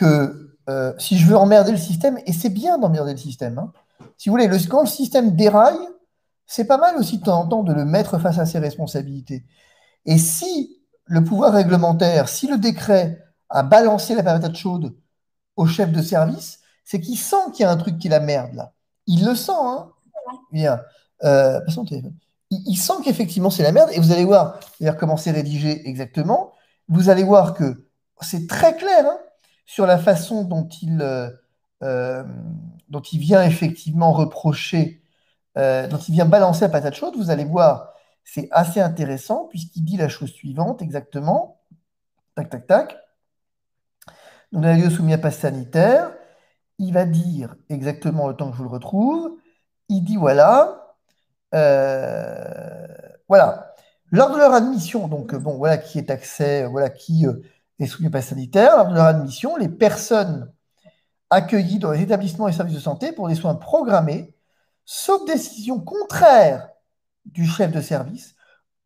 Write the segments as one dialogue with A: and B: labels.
A: que si je veux emmerder le système, et c'est bien d'emmerder le système, hein, si vous voulez, quand le système déraille, c'est pas mal aussi de temps en temps de le mettre face à ses responsabilités. Et si le pouvoir réglementaire, si le décret a balancé la patate chaude au chef de service, c'est qu'il sent qu'il y a un truc qui la merde là. Il le sent, hein. Bien. Passe ton téléphone. Il sent qu'effectivement c'est la merde, et vous allez voir d'ailleurs comment c'est rédigé exactement. Vous allez voir que c'est très clair, hein, sur la façon euh, dont il vient effectivement reprocher, dont il vient balancer la patate chaude. Vous allez voir, c'est assez intéressant puisqu'il dit la chose suivante exactement. Tac, tac, tac. Donc, dans les lieux soumis à passe sanitaire, il va dire exactement le temps que je vous le retrouve. Il dit voilà. Euh, voilà. Lors de leur admission, donc bon, voilà qui est accès, voilà qui est soumis au pass sanitaire. Lors de leur admission, les personnes accueillies dans les établissements et services de santé pour des soins programmés, sauf décision contraire du chef de service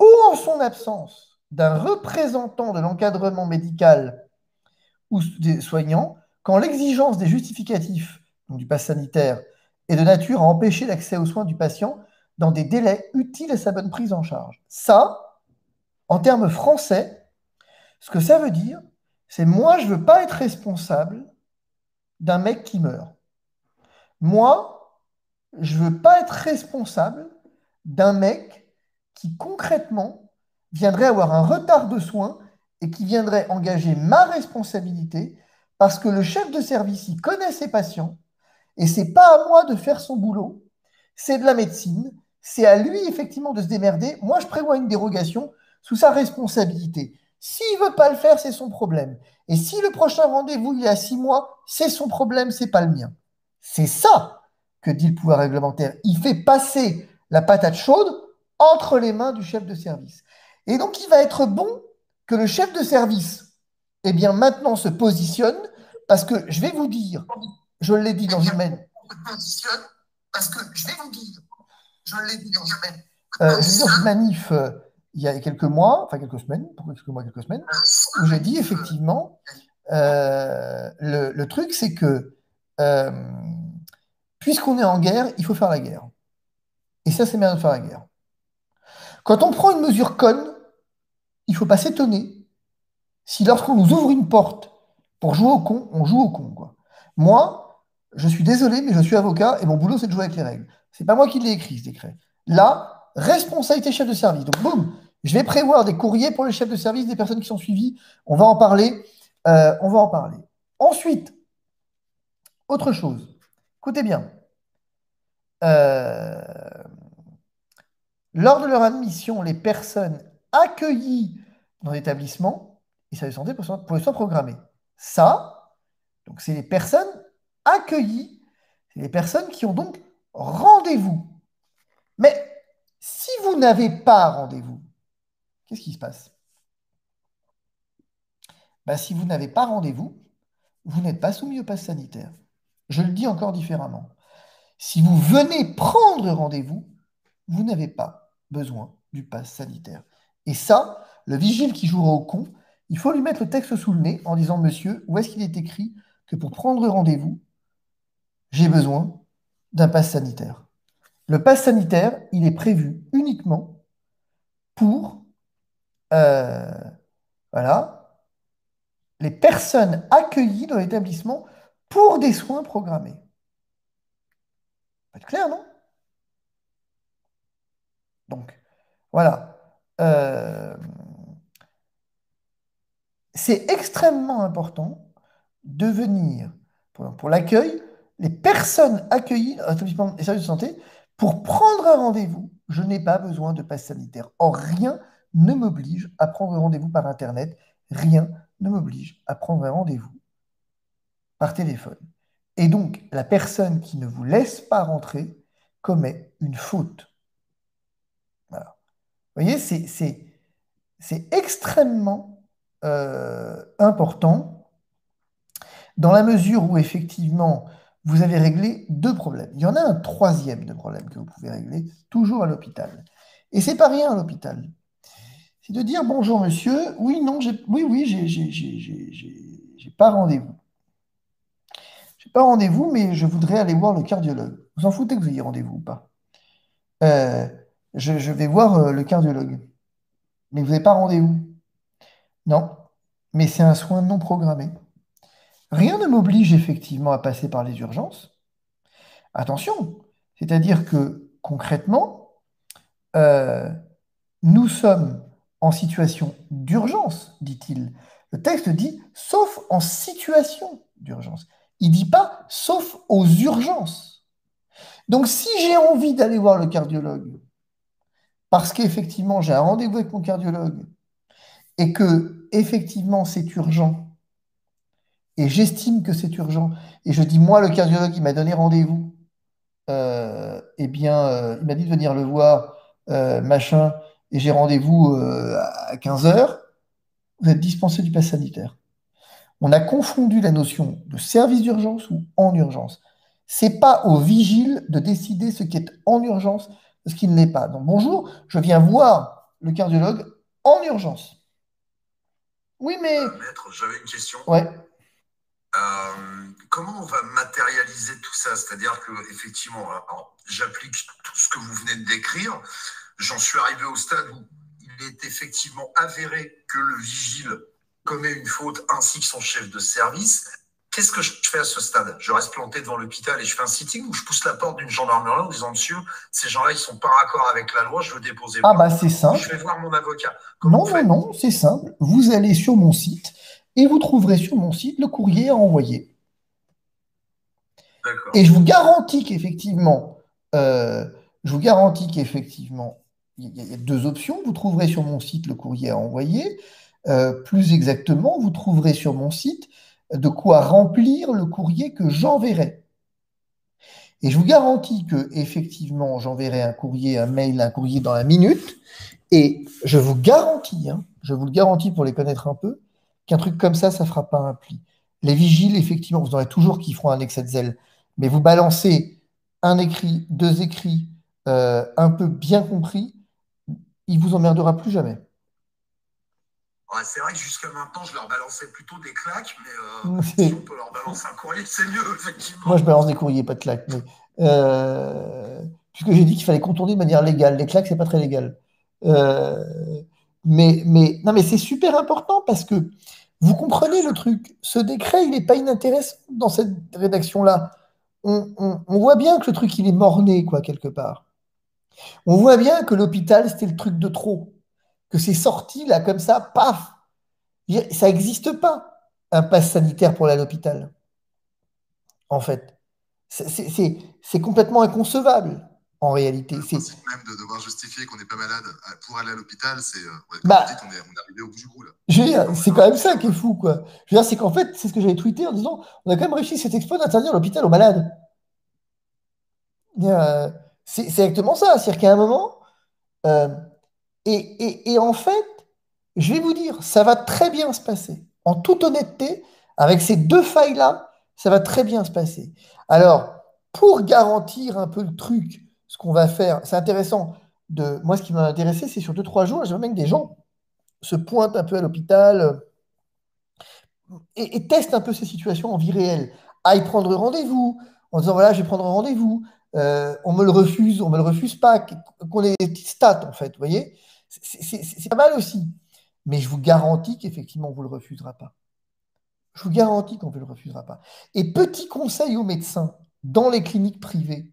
A: ou en son absence d'un représentant de l'encadrement médical ou des soignants, quand l'exigence des justificatifs donc du pass sanitaire est de nature à empêcher l'accès aux soins du patient dans des délais utiles à sa bonne prise en charge. Ça, en termes français, ce que ça veut dire, c'est moi, je ne veux pas être responsable d'un mec qui meurt. Moi, je ne veux pas être responsable d'un mec qui concrètement viendrait avoir un retard de soins et qui viendrait engager ma responsabilité parce que le chef de service, il connaît ses patients et c'est pas à moi de faire son boulot, c'est de la médecine, c'est à lui effectivement de se démerder. Moi, je prévois une dérogation sous sa responsabilité. S'il veut pas le faire, c'est son problème. Et si le prochain rendez-vous il est à 6 mois, c'est son problème, c'est pas le mien. C'est ça que dit le pouvoir réglementaire. Il fait passer la patate chaude entre les mains du chef de service. Et donc, il va être bon que le chef de service, eh bien, maintenant se positionne, parce que je vais vous dire, je l'ai dit dans une manif, parce que je vais vous dire, je l'ai dit dans une manif il y a quelques mois, enfin quelques semaines, pourquoi quelques mois, quelques semaines, où j'ai dit effectivement, le truc c'est que euh, puisqu'on est en guerre, il faut faire la guerre. Et ça, c'est bien de faire la guerre. Quand on prend une mesure conne, il ne faut pas s'étonner si lorsqu'on nous ouvre une porte pour jouer au con, on joue au con, quoi. Moi, je suis désolé, mais je suis avocat et mon boulot, c'est de jouer avec les règles. C'est pas moi qui l'ai écrit, ce décret. Là, responsabilité chef de service. Donc, boum, je vais prévoir des courriers pour les chefs de service, des personnes qui sont suivies. On va en parler. On va en parler. Ensuite, autre chose. Écoutez bien. Euh, Lors de leur admission, les personnes accueillies dans l'établissement, ils savaient santé pour les soins programmés. Ça, donc c'est les personnes accueillies, c'est les personnes qui ont donc rendez-vous. Mais si vous n'avez pas rendez-vous, qu'est-ce qui se passe? Ben, si vous n'avez pas rendez-vous, vous n'êtes pas soumis au pass sanitaire. Je le dis encore différemment. Si vous venez prendre rendez-vous, vous n'avez pas besoin du pass sanitaire. Et ça, le vigile qui jouera au con, il faut lui mettre le texte sous le nez en disant, monsieur, où est-ce qu'il est écrit que pour prendre rendez-vous, j'ai besoin d'un pass sanitaire. Le pass sanitaire, il est prévu uniquement pour euh, voilà, les personnes accueillies dans l'établissement pour des soins programmés. C'est clair, non? Donc, voilà. C'est extrêmement important de venir pour l'accueil, les personnes accueillies dans l'établissement et services de santé, pour prendre un rendez-vous, je n'ai pas besoin de passe sanitaire. Or, rien ne m'oblige à prendre un rendez-vous par Internet, rien ne m'oblige à prendre un rendez-vous par téléphone. Et donc, la personne qui ne vous laisse pas rentrer commet une faute. Voilà. Vous voyez, c'est extrêmement important dans la mesure où effectivement vous avez réglé deux problèmes. Il y en a un troisième de problème que vous pouvez régler toujours à l'hôpital. Et c'est pas rien à l'hôpital. C'est de dire bonjour monsieur, oui, non, oui, j'ai pas rendez-vous. pas rendez-vous, mais je voudrais aller voir le cardiologue. Vous en foutez que vous ayez rendez-vous ou pas? Euh, je vais voir le cardiologue. Mais vous n'avez pas rendez-vous? Non. Mais c'est un soin non programmé. Rien ne m'oblige effectivement à passer par les urgences. Attention, c'est-à-dire que concrètement, euh, nous sommes en situation d'urgence, dit-il. Le texte dit sauf en situation d'urgence. Il ne dit pas sauf aux urgences. Donc si j'ai envie d'aller voir le cardiologue, parce qu'effectivement j'ai un rendez-vous avec mon cardiologue et que effectivement c'est urgent, et j'estime que c'est urgent, et je dis moi le cardiologue il m'a donné rendez-vous, eh bien il m'a dit de venir le voir, machin, et j'ai rendez-vous à 15 heures, vous êtes dispensé du pass sanitaire. On a confondu la notion de service d'urgence ou en urgence. C'est pas au vigile de décider ce qui est en urgence, ce qui ne l'est pas. Donc bonjour, je viens voir le cardiologue en urgence. Oui, mais
B: Maître, j'avais une question.
A: ouais.
B: Comment on va matérialiser tout ça? C'est-à-dire que effectivement, alors, j'applique tout ce que vous venez de décrire. J'en suis arrivé au stade où il est effectivement avéré que le vigile commet une faute ainsi que son chef de service. Qu'est-ce que je fais à ce stade? Je reste planté devant l'hôpital et je fais un sitting ou je pousse la porte d'une gendarmerie en disant monsieur, ces gens-là, ils sont pas raccord avec la loi, je veux déposer
A: Ah bah
B: plainte.
A: c'est
B: Ou je
A: simple.
B: vais voir mon avocat. Comment on
A: Non, non,
B: fait?
A: non, c'est simple. Vous allez sur mon site et vous trouverez sur mon site le courrier à envoyer. Et
B: D'accord.
A: je vous garantis qu'effectivement, euh, je vous garantis qu'effectivement, il y a deux options. Vous trouverez sur mon site le courrier à envoyer. Plus exactement, vous trouverez sur mon site de quoi remplir le courrier que j'enverrai. Et je vous garantis que effectivement, j'enverrai un courrier, un mail, un courrier dans la minute. Et je vous garantis, hein, je vous le garantis pour les connaître un peu, qu'un truc comme ça ne fera pas un pli. Les vigiles, effectivement, vous en aurez toujours qui feront un excès de zèle, mais vous balancez un écrit, deux écrits, un peu bien compris, il vous emmerdera plus jamais.
B: Ouais, c'est vrai que jusqu'à maintenant, je leur balançais plutôt des claques, mais si on
A: C'est-
B: peut leur balancer un courrier, c'est mieux,
A: Moi, je
B: effectivement.
A: balance des courriers, pas de claques. Mais, puisque j'ai dit qu'il fallait contourner de manière légale. Les claques, c'est pas très légal. Euh, non, mais c'est super important parce que vous
B: Bien
A: comprenez le
B: sûr.
A: truc. Ce décret, il n'est pas inintéressant dans cette rédaction-là. On voit bien que le truc, il est mort-né, quoi, quelque part. On voit bien que l'hôpital, c'était le truc de trop. Que c'est sorti, là, comme ça, paf. Ça n'existe pas, un pass sanitaire pour aller à l'hôpital, en fait. C'est complètement inconcevable, en réalité.
B: Le principe même de devoir justifier qu'on n'est pas malade pour aller à l'hôpital, c'est, ouais, comme vous dites,
A: Bah,
B: on est arrivé au bout du bout, là.
A: je veux dire,
B: Vraiment,
A: c'est
B: on est
A: quand
B: dans
A: même ça
B: l'absurde,
A: qui est
B: là.
A: fou, quoi. Je veux dire, c'est qu'en fait, c'est ce que j'avais tweeté en disant, on a quand même réussi cet exploit d'interdire l'hôpital aux malades. Euh, c'est exactement ça. C'est-à-dire qu'à un moment, euh, et en fait, je vais vous dire, ça va très bien se passer. En toute honnêteté, avec ces deux failles-là, ça va très bien se passer. Alors, pour garantir un peu le truc, ce qu'on va faire, c'est intéressant. Moi, ce qui m'a intéressé, c'est sur deux, trois jours, j'aimerais bien que des gens se pointent un peu à l'hôpital et testent un peu ces situations en vie réelle. Aillent prendre rendez-vous en disant, voilà, je vais prendre rendez-vous. On me le refuse pas, qu'on ait des petites stats, en fait, vous voyez? C'est pas mal aussi. Mais je vous garantis qu'effectivement, on ne vous le refusera pas. Je vous garantis qu'on ne vous le refusera pas. Et petit conseil aux médecins dans les cliniques privées.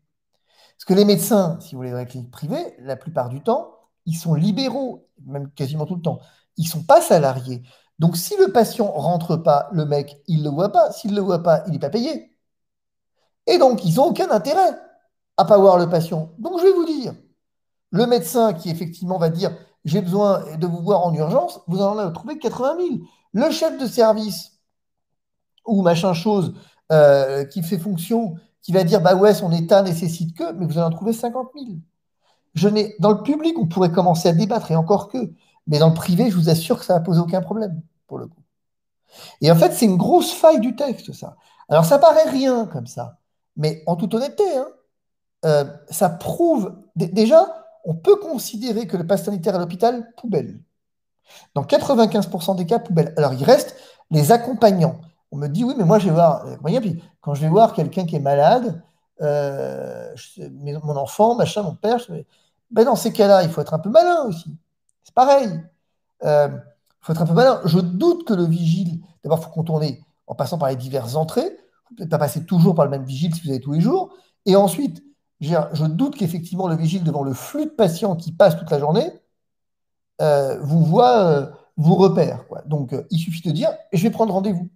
A: Parce que les médecins, si vous voulez, dans les cliniques privées, la plupart du temps, ils sont libéraux, même quasiment tout le temps. Ils ne sont pas salariés. Donc, si le patient ne rentre pas, le mec, il ne le voit pas. S'il ne le voit pas, il n'est pas payé. Et donc, ils n'ont aucun intérêt à ne pas voir le patient. Donc, je vais vous dire, le médecin qui effectivement va dire j'ai besoin de vous voir en urgence, vous en avez trouvé 80 000. Le chef de service ou machin chose qui fait fonction, qui va dire bah ouais, son état nécessite que, mais vous en trouver 50 000. Dans le public, on pourrait commencer à débattre et encore que, mais dans le privé, je vous assure que ça va poser aucun problème pour le coup. Et en fait, c'est une grosse faille du texte, ça. Alors, ça paraît rien comme ça, mais en toute honnêteté, hein, ça prouve déjà, on peut considérer que le pass sanitaire à l'hôpital, poubelle. Dans 95% des cas, poubelle. Alors, il reste les accompagnants. On me dit, oui, mais moi, je vais voir. Puis, quand je vais voir quelqu'un qui est malade, mon enfant, machin, mon père, ben, dans ces cas-là, il faut être un peu malin aussi. C'est pareil. Il faut être un peu malin. Je doute que le vigile, d'abord, il faut contourner en passant par les diverses entrées. Il ne faut peut-être pas passer toujours par le même vigile si vous avez tous les jours. Et ensuite, je doute qu'effectivement le vigile, devant le flux de patients qui passent toute la journée, vous voit, vous repère, quoi. Donc, il suffit de dire, je vais prendre rendez-vous.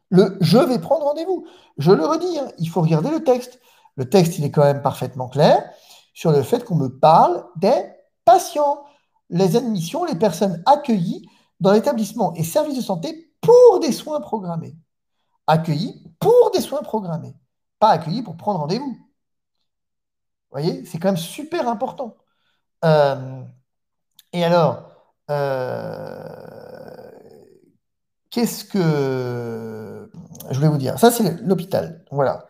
A: Je vais prendre rendez-vous. Je le redis, hein, il faut regarder le texte. Le texte, il est quand même parfaitement clair sur le fait qu'on me parle des patients, les admissions, les personnes accueillies dans l'établissement et services de santé pour des soins programmés. Accueillis pour des soins programmés, pas accueillis pour prendre rendez-vous. Vous voyez, c'est quand même super important. Euh, et alors, qu'est-ce que je voulais vous dire? Ça, c'est l'hôpital. Voilà.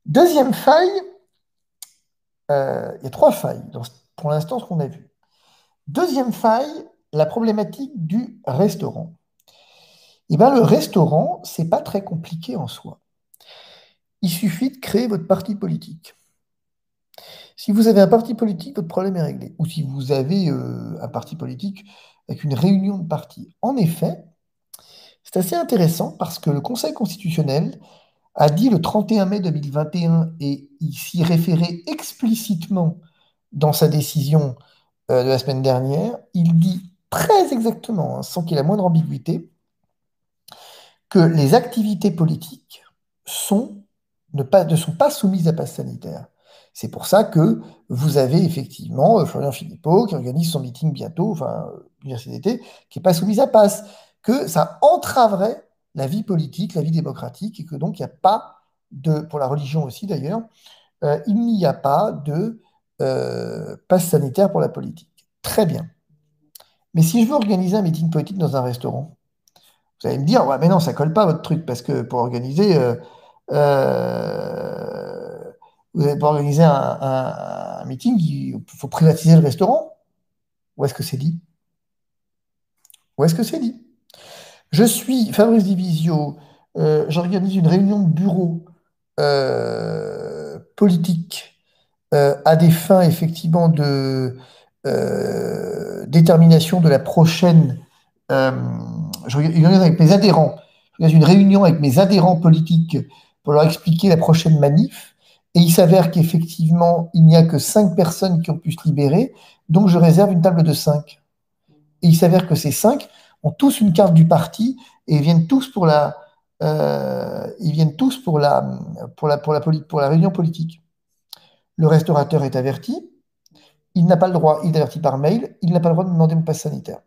A: Deuxième faille, il y a trois failles pour l'instant, ce qu'on a vu. Deuxième faille, la problématique du restaurant. Eh bien, le restaurant, c'est pas très compliqué en soi. Il suffit de créer votre parti politique. Si vous avez un parti politique, votre problème est réglé. Ou si vous avez un parti politique avec une réunion de partis. En effet, c'est assez intéressant parce que le Conseil constitutionnel a dit le 31 mai 2021, et il s'y référait explicitement dans sa décision de la semaine dernière, il dit très exactement, hein, sans qu'il y ait la moindre ambiguïté, que les activités politiques ne sont pas soumises à passe sanitaire. C'est pour ça que vous avez effectivement Florian Philippot qui organise son meeting bientôt, enfin, l'université d'été, qui n'est pas soumise à passe, que ça entraverait la vie politique, la vie démocratique, et que donc il n'y a pas de, pour la religion aussi d'ailleurs, il n'y a pas de passe sanitaire pour la politique. Très bien. Mais si je veux organiser un meeting politique dans un restaurant, vous allez me dire, ouais, mais non, ça colle pas votre truc, parce que pour organiser, vous allez pas organiser un meeting, il faut privatiser le restaurant. Où est-ce que c'est dit? Où est-ce que c'est dit? Je suis Fabrice Divisio, j'organise une réunion de bureau politique à des fins effectivement de détermination de la prochaine. euh, je organise avec mes adhérents. Je organise une réunion avec mes adhérents politiques pour leur expliquer la prochaine manif. Et il s'avère qu'effectivement, il n'y a que 5 personnes qui ont pu se libérer. Donc, je réserve une table de 5. Et il s'avère que ces 5 ont tous une carte du parti et viennent tous pour ils viennent tous pour la réunion politique. Le restaurateur est averti. Il n'a pas le droit, il est averti par mail, il n'a pas le droit de me demander mon passe sanitaire.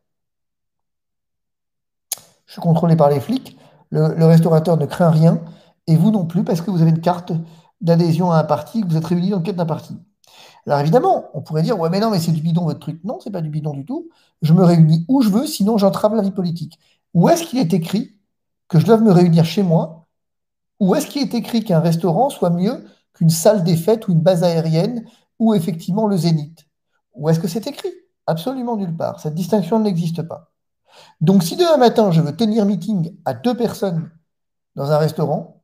A: Je suis contrôlé par les flics, le restaurateur ne craint rien, et vous non plus, parce que vous avez une carte d'adhésion à un parti, que vous êtes réunis dans le cadre d'un parti. Alors évidemment, on pourrait dire, ouais, mais non, mais c'est du bidon votre truc. Non, c'est pas du bidon du tout. Je me réunis où je veux, sinon j'entrave la vie politique. Où est-ce qu'il est écrit que je dois me réunir chez moi? Où est-ce qu'il est écrit qu'un restaurant soit mieux qu'une salle des fêtes ou une base aérienne ou effectivement le Zénith? Où est-ce que c'est écrit? Absolument nulle part. Cette distinction n'existe pas. Donc, si demain matin, je veux tenir meeting à 2 personnes dans un restaurant,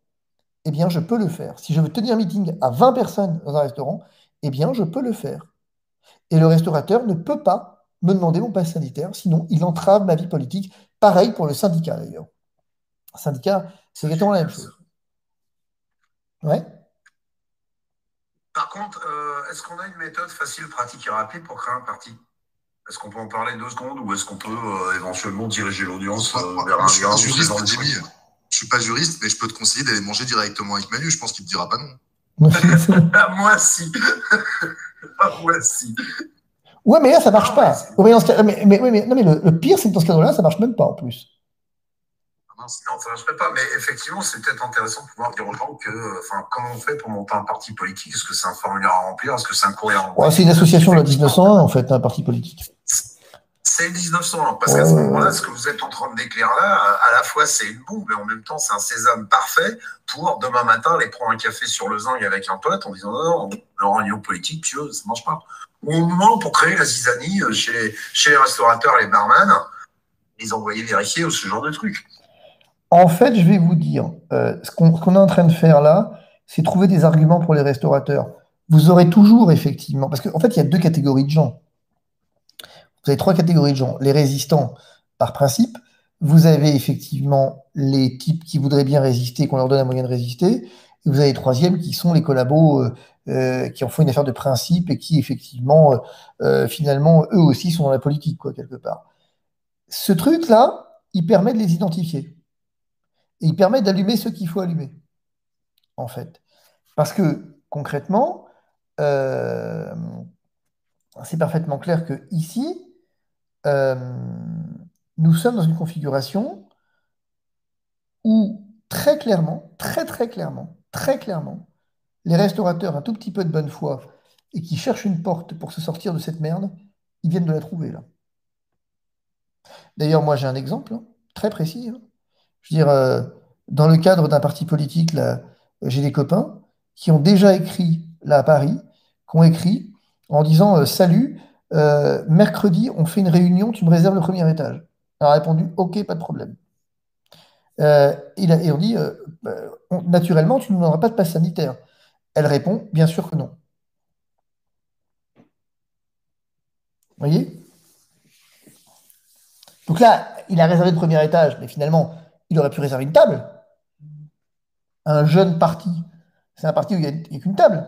A: eh bien, je peux le faire. Si je veux tenir meeting à 20 personnes dans un restaurant, eh bien, je peux le faire. Et le restaurateur ne peut pas me demander mon passe sanitaire, sinon il entrave ma vie politique. Pareil pour le syndicat, d'ailleurs. Le syndicat, c'est exactement la même chose. Ouais.
B: Par contre, est-ce qu'on a une méthode facile, pratique et rapide pour créer un parti? Est-ce qu'on peut en parler 2 secondes ou est-ce qu'on peut éventuellement diriger l'audience vers un lien?
C: Je suis pas juriste, mais je peux te conseiller d'aller manger directement avec Manu. Je pense qu'il te dira pas non.
B: Moi, si. Moi, si.
A: Ouais, mais là, ça marche pas. Ouais, mais le pire, c'est que dans ce cadre-là, ça marche même pas en plus.
B: Non, ça ne marcherait pas, mais effectivement, c'est peut-être intéressant de pouvoir dire aux gens comment on fait pour monter un parti politique? Est-ce que c'est un formulaire à remplir? Est-ce que c'est un courrier à remplir?
A: Ouais, c'est une association de 1901, en fait, un parti politique.
B: C'est 1900, parce qu'à ce moment-là, ce que vous êtes en train de décrire là, à la fois c'est une bombe, et en même temps c'est un sésame parfait pour demain matin aller prendre un café sur le zinc avec un pote en disant non, leur réunion politique, tu vois, ça ne marche pas. Ou au moment pour créer la zizanie chez les restaurateurs, les barman, les envoyer vérifier ou ce genre de trucs.
A: En fait, je vais vous dire, ce qu'on est en train de faire là, c'est trouver des arguments pour les restaurateurs. Vous aurez toujours, effectivement, parce qu'en fait, il y a deux catégories de gens. Vous avez trois catégories de gens. Les résistants, par principe. Vous avez effectivement les types qui voudraient bien résister, qu'on leur donne un moyen de résister. Et vous avez les troisièmes qui sont les collabos qui en font une affaire de principe et qui, effectivement, finalement, eux aussi sont dans la politique, quoi, quelque part. Ce truc-là, il permet de les identifier. Et il permet d'allumer ceux qu'il faut allumer, en fait. Parce que, concrètement, euh, c'est parfaitement clair que ici, euh, nous sommes dans une configuration où très clairement, très très clairement, très clairement, les restaurateurs un tout petit peu de bonne foi et qui cherchent une porte pour se sortir de cette merde, ils viennent de la trouver là. D'ailleurs, moi j'ai un exemple très précis, hein. Je veux dire, dans le cadre d'un parti politique, là, j'ai des copains qui ont déjà écrit là à Paris, qui ont écrit en disant Salut, mercredi, on fait une réunion, tu me réserves le premier étage. Elle a répondu Ok, pas de problème. Et on dit Naturellement, tu n'auras pas de passe sanitaire. Elle répond Bien sûr que non. Vous voyez? Donc là, il a réservé le premier étage, mais finalement, il aurait pu réserver une table. Un jeune parti, c'est un parti où il n'y a qu'une table.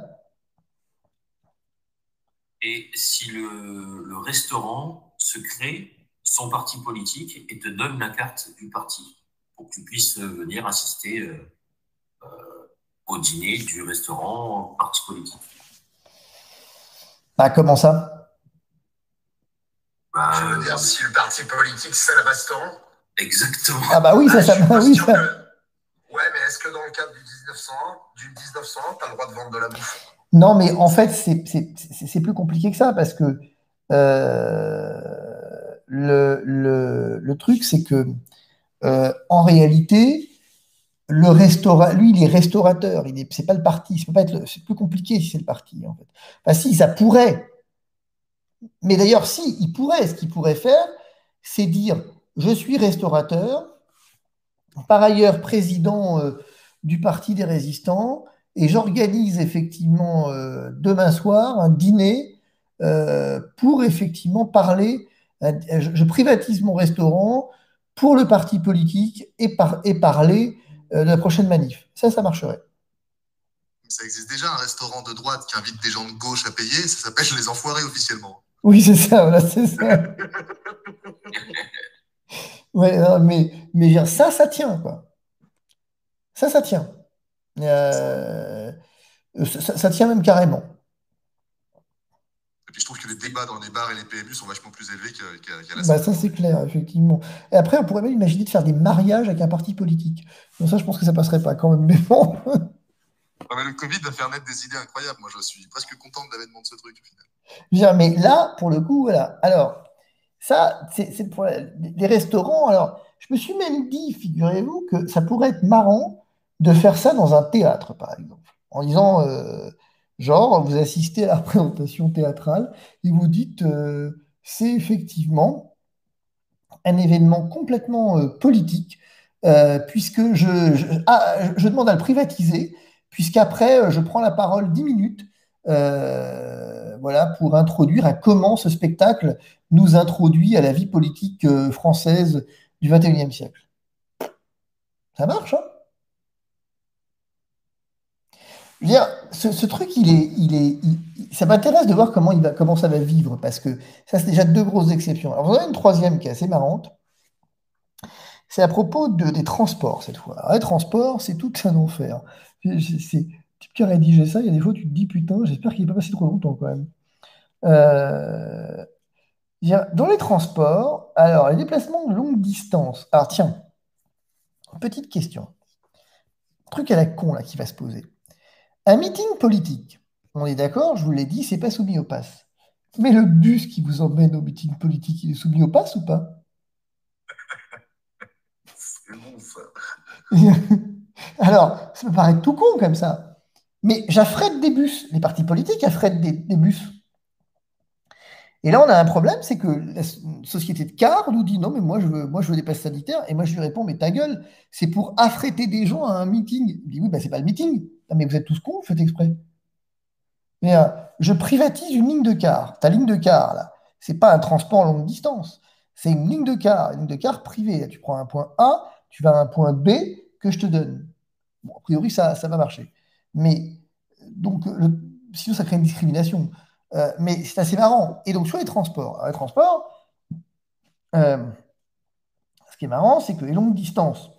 D: Et si le restaurant se crée son parti politique et te donne la carte du parti pour que tu puisses venir assister au dîner du restaurant parti politique.
A: Bah, comment ça?
D: Bah,
B: Je veux dire, si le parti politique, c'est le restaurant.
D: Exactement.
A: Ah bah oui, ça,
B: Je suis pas
A: oui,
B: sûr
A: ça.
B: Ouais, mais est-ce que dans le cadre du 1901, tu as le droit de vendre de la bouffe?
A: Non, mais en fait, c'est plus compliqué que ça parce que euh, le truc, c'est que en réalité, le restaurant, lui, il est restaurateur. C'est pas le parti. C'est plus compliqué si c'est le parti, en fait. Enfin, si, ça pourrait. Mais d'ailleurs, si, il pourrait. Ce qu'il pourrait faire, c'est dire, je suis restaurateur, par ailleurs président du Parti des résistants, et j'organise effectivement demain soir un dîner pour effectivement parler, je privatise mon restaurant pour le parti politique et parler de la prochaine manif. Ça marcherait.
C: Ça existe déjà un restaurant de droite qui invite des gens de gauche à payer, ça s'appelle Les Enfoirés officiellement.
A: Oui, c'est ça, voilà, c'est ça. Ouais, non, mais je veux dire, ça tient, quoi. Ça tient. Euh, ça tient même carrément.
C: Et puis je trouve que les débats dans les bars et les PMU sont vachement plus élevés qu'à
A: Bah, ça,
C: l'Assemblée.
A: c'est clair, effectivement. Et après, on pourrait même imaginer de faire des mariages avec un parti politique. Donc ça, je pense que ça passerait pas quand même. Mais bon.
C: Ah, mais le Covid va faire naître des idées incroyables. Moi, je suis presque content de l'avènement de ce truc, au final.
A: Je veux dire, mais là, pour le coup, voilà. Alors, ça, c'est pour les restaurants. Alors, je me suis même dit, figurez-vous, que ça pourrait être marrant de faire ça dans un théâtre, par exemple. En disant, genre, vous assistez à la représentation théâtrale et vous dites, c'est effectivement un événement complètement politique, puisque je demande à le privatiser, puisqu'après, je prends la parole 10 minutes voilà, pour introduire à comment ce spectacle nous introduit à la vie politique française du 21e siècle. Ça marche, hein? Je veux dire, ce truc, ça m'intéresse de voir comment ça va vivre, parce que ça, c'est déjà deux grosses exceptions. Alors, vous en avez une troisième qui est assez marrante. C'est à propos des transports cette fois. Alors, les transports, c'est tout un enfer. C'est le type qui a rédigé ça, il y a des fois tu te dis putain, j'espère qu'il n'est pas passé trop longtemps quand même. Euh, dans les transports, alors les déplacements de longue distance. Alors tiens, petite question. Truc à la con là qui va se poser. Un meeting politique, on est d'accord, je vous l'ai dit, c'est pas soumis au pass. Mais le bus qui vous emmène au meeting politique, il est soumis au pass ou pas?
B: C'est bon, ça.
A: Alors, ça me paraît tout con comme ça. Mais j'affrète des bus. Les partis politiques affrètent des bus. Et là, on a un problème, c'est que la société de car nous dit non, mais moi, je veux des passes sanitaires. Et moi, je lui réponds, mais ta gueule, c'est pour affréter des gens à un meeting. Il dit, oui, bah, c'est pas le meeting. Ah, mais vous êtes tous cons, vous faites exprès. Mais je privatise une ligne de car. Ta ligne de car, là, c'est pas un transport longue distance. C'est une ligne de car privée. Là, tu prends un point A, tu vas à un point B que je te donne. Bon, a priori, ça va marcher. Mais donc, sinon, ça crée une discrimination. Mais c'est assez marrant. Et donc, sur les transports, euh, ce qui est marrant, c'est que les longues distances,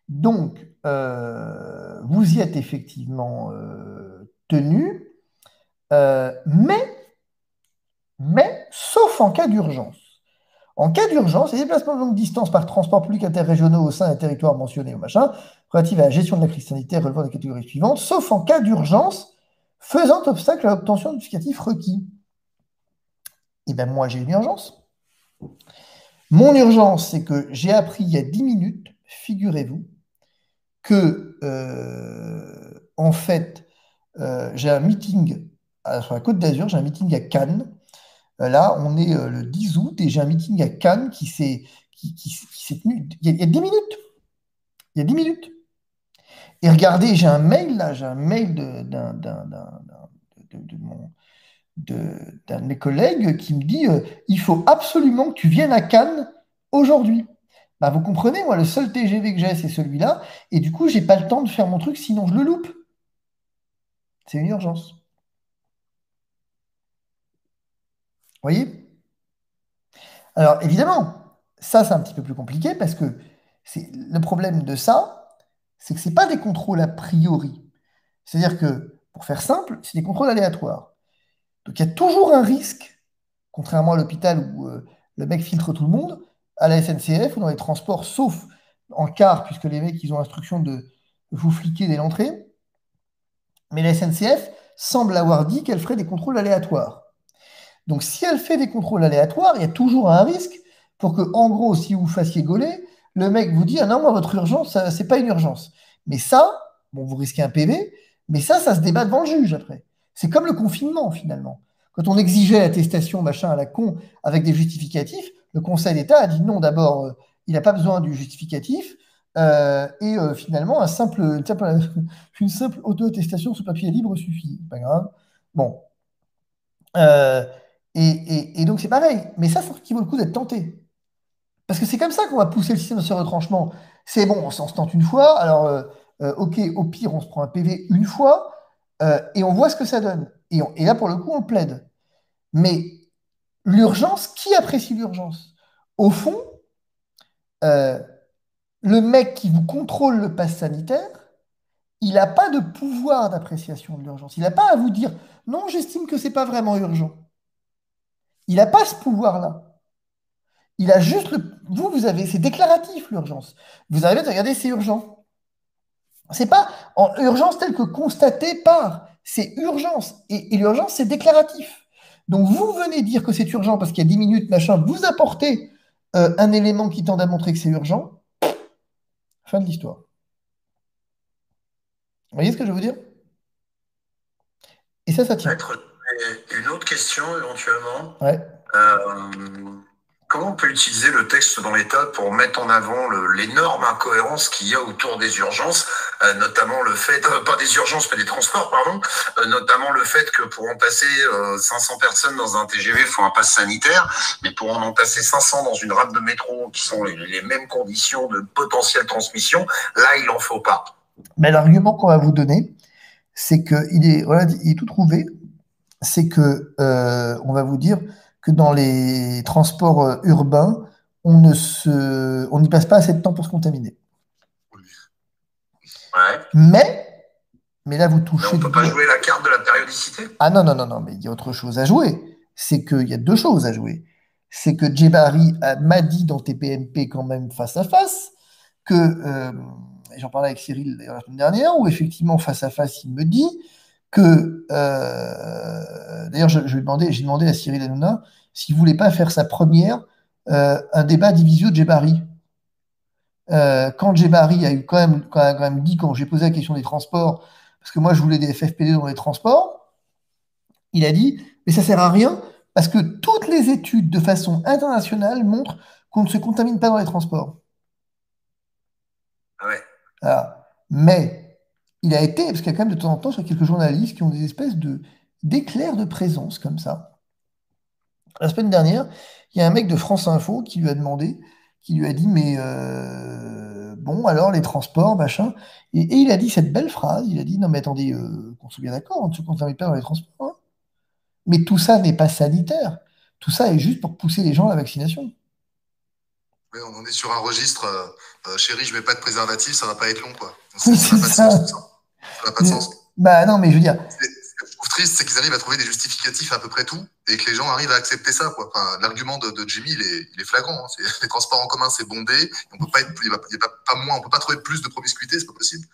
A: donc, vous y êtes effectivement tenu, mais sauf en cas d'urgence. En cas d'urgence, les déplacements de longue distance par transport public interrégionaux au sein des territoires mentionnés au machin, relatifs à la gestion de la crise sanitaire relevant des catégories suivantes, sauf en cas d'urgence faisant obstacle à l'obtention du justificatif requis. Eh bien, moi, j'ai une urgence. Mon urgence, c'est que j'ai appris il y a 10 minutes, figurez-vous, que, en fait, j'ai un meeting sur la Côte d'Azur, j'ai un meeting à Cannes. Là, on est le 10 août et j'ai un meeting à Cannes qui s'est tenu il y a 10 minutes. Il y a 10 minutes. Et regardez, j'ai un mail là, j'ai un mail d'un de mes collègues qui me dit il faut absolument que tu viennes à Cannes aujourd'hui. Bah, vous comprenez, moi, le seul TGV que j'ai, c'est celui-là. Et du coup, j'ai pas le temps de faire mon truc, sinon je le loupe. C'est une urgence. Vous voyez? Alors, évidemment, ça, c'est un petit peu plus compliqué parce que le problème de ça, c'est que ce n'est pas des contrôles a priori. C'est-à-dire que, pour faire simple, c'est des contrôles aléatoires. Donc, il y a toujours un risque, contrairement à l'hôpital où le mec filtre tout le monde, à la SNCF ou dans les transports, sauf en car, puisque les mecs, ils ont instruction de vous fliquer dès l'entrée. Mais la SNCF semble avoir dit qu'elle ferait des contrôles aléatoires. Donc, si elle fait des contrôles aléatoires, il y a toujours un risque pour que, en gros, si vous fassiez gauler, le mec vous dit ah non, moi, votre urgence, c'est pas une urgence. Mais ça, bon, vous risquez un PV, mais ça se débat devant le juge après. C'est comme le confinement, finalement. Quand on exigeait l'attestation, machin, à la con, avec des justificatifs, le Conseil d'État a dit non, d'abord, il n'a pas besoin du justificatif, finalement, une simple auto-attestation sous papier libre suffit. Pas grave. Bon. Euh, et donc, c'est pareil. Mais ça, c'est ce qui vaut le coup d'être tenté. Parce que c'est comme ça qu'on va pousser le système de ce retranchement. C'est bon, on se tente une fois. Alors, OK, au pire, on se prend un PV une fois et on voit ce que ça donne. Et là, pour le coup, on plaide. Mais l'urgence, qui apprécie l'urgence? Au fond, euh, le mec qui vous contrôle le pass sanitaire, il n'a pas de pouvoir d'appréciation de l'urgence. Il n'a pas à vous dire non, j'estime que c'est pas vraiment urgent. Il n'a pas ce pouvoir-là. Il a juste vous avez, c'est déclaratif l'urgence. Vous arrivez à regarder, c'est urgent. C'est pas en urgence telle que constatée par, c'est urgence. Et l'urgence, c'est déclaratif. Donc vous venez dire que c'est urgent parce qu'il y a 10 minutes, machin, vous apportez un élément qui tend à montrer que c'est urgent. Fin de l'histoire. Vous voyez ce que je veux dire? Et ça tient.
B: Une autre question éventuellement.
A: Ouais.
B: Comment on peut utiliser le texte dans l'État pour mettre en avant l'énorme incohérence qu'il y a autour des urgences, notamment le fait, pas des urgences, mais des transports, pardon, notamment le fait que pour entasser 500 personnes dans un TGV, il faut un pass sanitaire, mais pour en entasser 500 dans une rame de métro qui sont les mêmes conditions de potentielle transmission, là, il n'en faut pas.
A: Mais l'argument qu'on va vous donner, c'est qu'il est tout trouvé, c'est que on va vous dire que dans les transports urbains, on n'y passe pas assez de temps pour se contaminer.
B: Ouais.
A: Mais là, vous touchez...
B: Mais on ne peut pas jouer la carte de la périodicité?
A: Ah non, mais il y a autre chose à jouer. C'est qu'il y a deux choses à jouer. C'est que Djebari m'a dit dans TPMP quand même face à face que, j'en parlais avec Cyril la semaine dernière, où effectivement face à face, il me dit que, d'ailleurs, j'ai demandé à Cyril Hanouna s'il ne voulait pas faire sa première, un débat divisio de Djebari. Quand Djebari a eu quand même dit, quand j'ai posé la question des transports, parce que moi je voulais des FFP2 dans les transports, il a dit, mais ça sert à rien, Parce que toutes les études de façon internationale montrent qu'on ne se contamine pas dans les transports.
B: Ah ouais.
A: Voilà. Mais il a été, parce qu'il y a quand même de temps en temps sur quelques journalistes qui ont des espèces d'éclairs de présence comme ça. La semaine dernière, il y a un mec de France Info qui lui a demandé, qui lui a dit, mais bon, alors les transports, machin. Et il a dit cette belle phrase, il a dit, non mais attendez, qu'on soit bien d'accord, on ne se contamine pas dans les transports, hein. Mais tout ça n'est pas sanitaire. Tout ça est juste pour pousser les gens à la vaccination.
C: Ouais, on en est sur un registre, chérie, je mets pas de préservatif, ça va pas être long, quoi.
A: Oui,
C: Ça
A: c'est
C: n'a pas de sens, tout
A: ça.
C: ça. Ça n'a pas de sens.
A: Bah non, mais je veux dire,
C: Ce que je trouve triste, c'est qu'ils arrivent à trouver des justificatifs à peu près tout et que les gens arrivent à accepter ça, quoi. Enfin, l'argument de Jimmy, il est flagrant, hein. Les transports en commun, c'est bondé. On peut pas être, il y a pas moins, on peut pas trouver plus de promiscuité, c'est pas possible.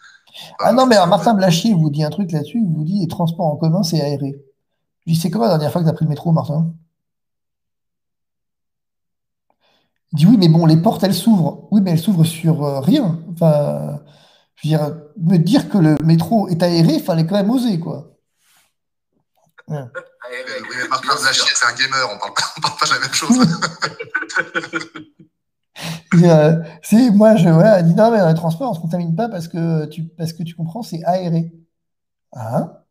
A: ah
C: Enfin,
A: non, mais alors
C: ça me-
A: Martin Blachier vous dit un truc là-dessus, il vous dit les transports en commun, c'est aéré. Je dis, c'est comment la dernière fois que tu as pris le métro, Martin? Il dit, oui, mais bon, les portes, elles s'ouvrent. Oui, mais elles s'ouvrent sur rien. Enfin, je veux dire, me dire que le métro est aéré, il fallait quand même oser, quoi. Ouais.
C: Oui, mais Martin
B: Bien sûr.
C: Blachier, c'est un gamer, on parle pas de la même chose.
A: Moi, voilà, elle dit, non, mais dans les transports, on ne se contamine pas parce que tu comprends, c'est aéré. Ah,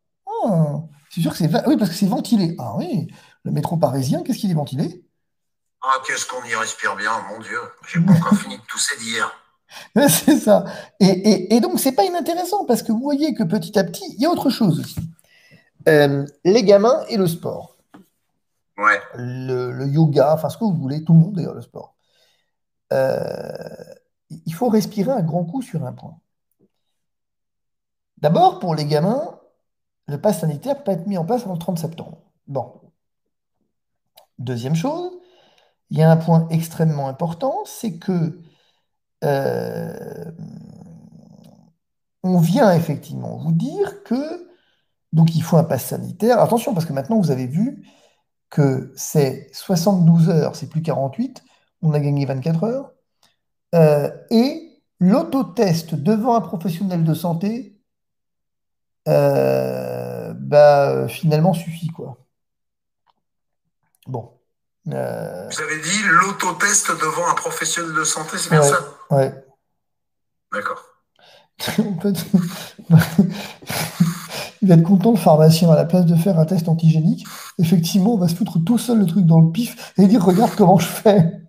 A: ah. C'est sûr que oui, parce que c'est ventilé. Ah oui, le métro parisien, qu'est-ce qu'il est ventilé?
B: Ah, qu'est-ce qu'on y respire bien, mon Dieu. J'ai pas encore fini de tousser d'hier.
A: C'est ça. Et donc, c'est pas inintéressant parce que vous voyez que petit à petit, il y a autre chose aussi. Les gamins et le sport.
B: Ouais.
A: Le yoga, enfin ce que vous voulez, tout le monde d'ailleurs, le sport. Euh, il faut respirer un grand coup sur un point. D'abord, pour les gamins, le pass sanitaire peut pas être mis en place avant le 30 septembre. Bon. Deuxième chose, il y a un point extrêmement important, c'est que euh, on vient effectivement vous dire que donc il faut un pass sanitaire. Attention, parce que maintenant vous avez vu que c'est 72 heures, c'est plus 48, on a gagné 24 heures. Et l'autotest devant un professionnel de santé, finalement suffit, quoi. Bon. Euh,
B: Vous avez dit l'autotest devant un professionnel de santé, c'est bien
A: ouais,
B: ça?
A: ouais.
B: D'accord.
A: On peut- Il va être content, le pharmacien, à la place de faire un test antigénique. Effectivement, on va se foutre tout seul le truc dans le pif et dire, regarde comment je fais.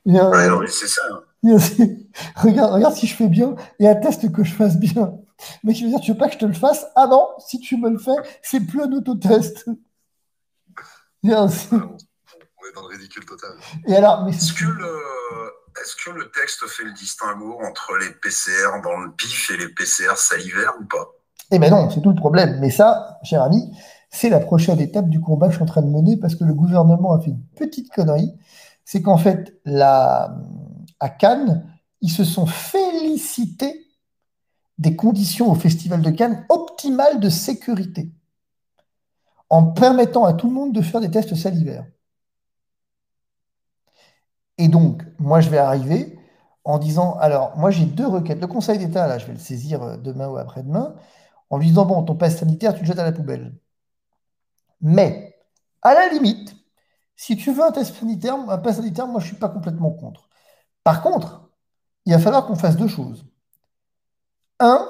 A: Et,
B: Ouais, non, mais c'est ça, hein.
A: regarde si je fais bien et atteste que je fasse bien. Mais je veux dire, tu veux pas que je te le fasse? Ah non, si tu me le fais, c'est plus un autotest. Bien,
C: On est dans le ridicule total.
A: Et alors, mais
B: Est-ce que le texte fait le distinguo entre les PCR dans le pif et les PCR salivaires ou pas?
A: eh ben non, c'est tout le problème. Mais ça, cher ami, c'est la prochaine étape du combat que je suis en train de mener parce que le gouvernement a fait une petite connerie. C'est qu'en fait, à Cannes, ils se sont félicités des conditions au Festival de Cannes optimales de sécurité en permettant à tout le monde de faire des tests salivaires. Et donc, moi, je vais arriver en disant, alors, moi, j'ai deux requêtes. Le Conseil d'État, là, je vais le saisir demain ou après-demain, en lui disant, bon, ton passe sanitaire, tu le jettes à la poubelle. Mais, à la limite, si tu veux un test sanitaire, un pass sanitaire, moi, je ne suis pas complètement contre. Par contre, il va falloir qu'on fasse deux choses. Un,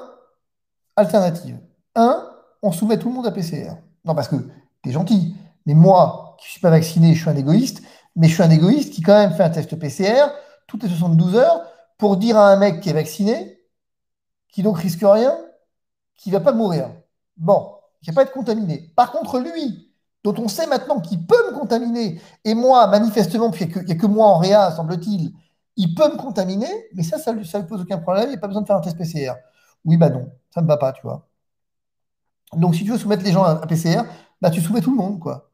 A: alternative. Un, on soumet tout le monde à PCR. Non, parce que t'es gentil, mais moi, qui ne suis pas vacciné, je suis un égoïste, mais je suis un égoïste qui quand même fait un test PCR toutes les 72 heures pour dire à un mec qui est vacciné, qui donc risque rien, qu'il ne va pas mourir. Bon, il ne va pas être contaminé. Par contre, lui, dont on sait maintenant qu'il peut me contaminer, et moi, manifestement, puis il n'y a que moi en réa, semble-t-il, il peut me contaminer, mais ça ne lui pose aucun problème, il n'y a pas besoin de faire un test PCR. Oui, bah non, ça ne me va pas, tu vois. Donc, si tu veux soumettre les gens à un PCR, bah, tu soumets tout le monde, quoi.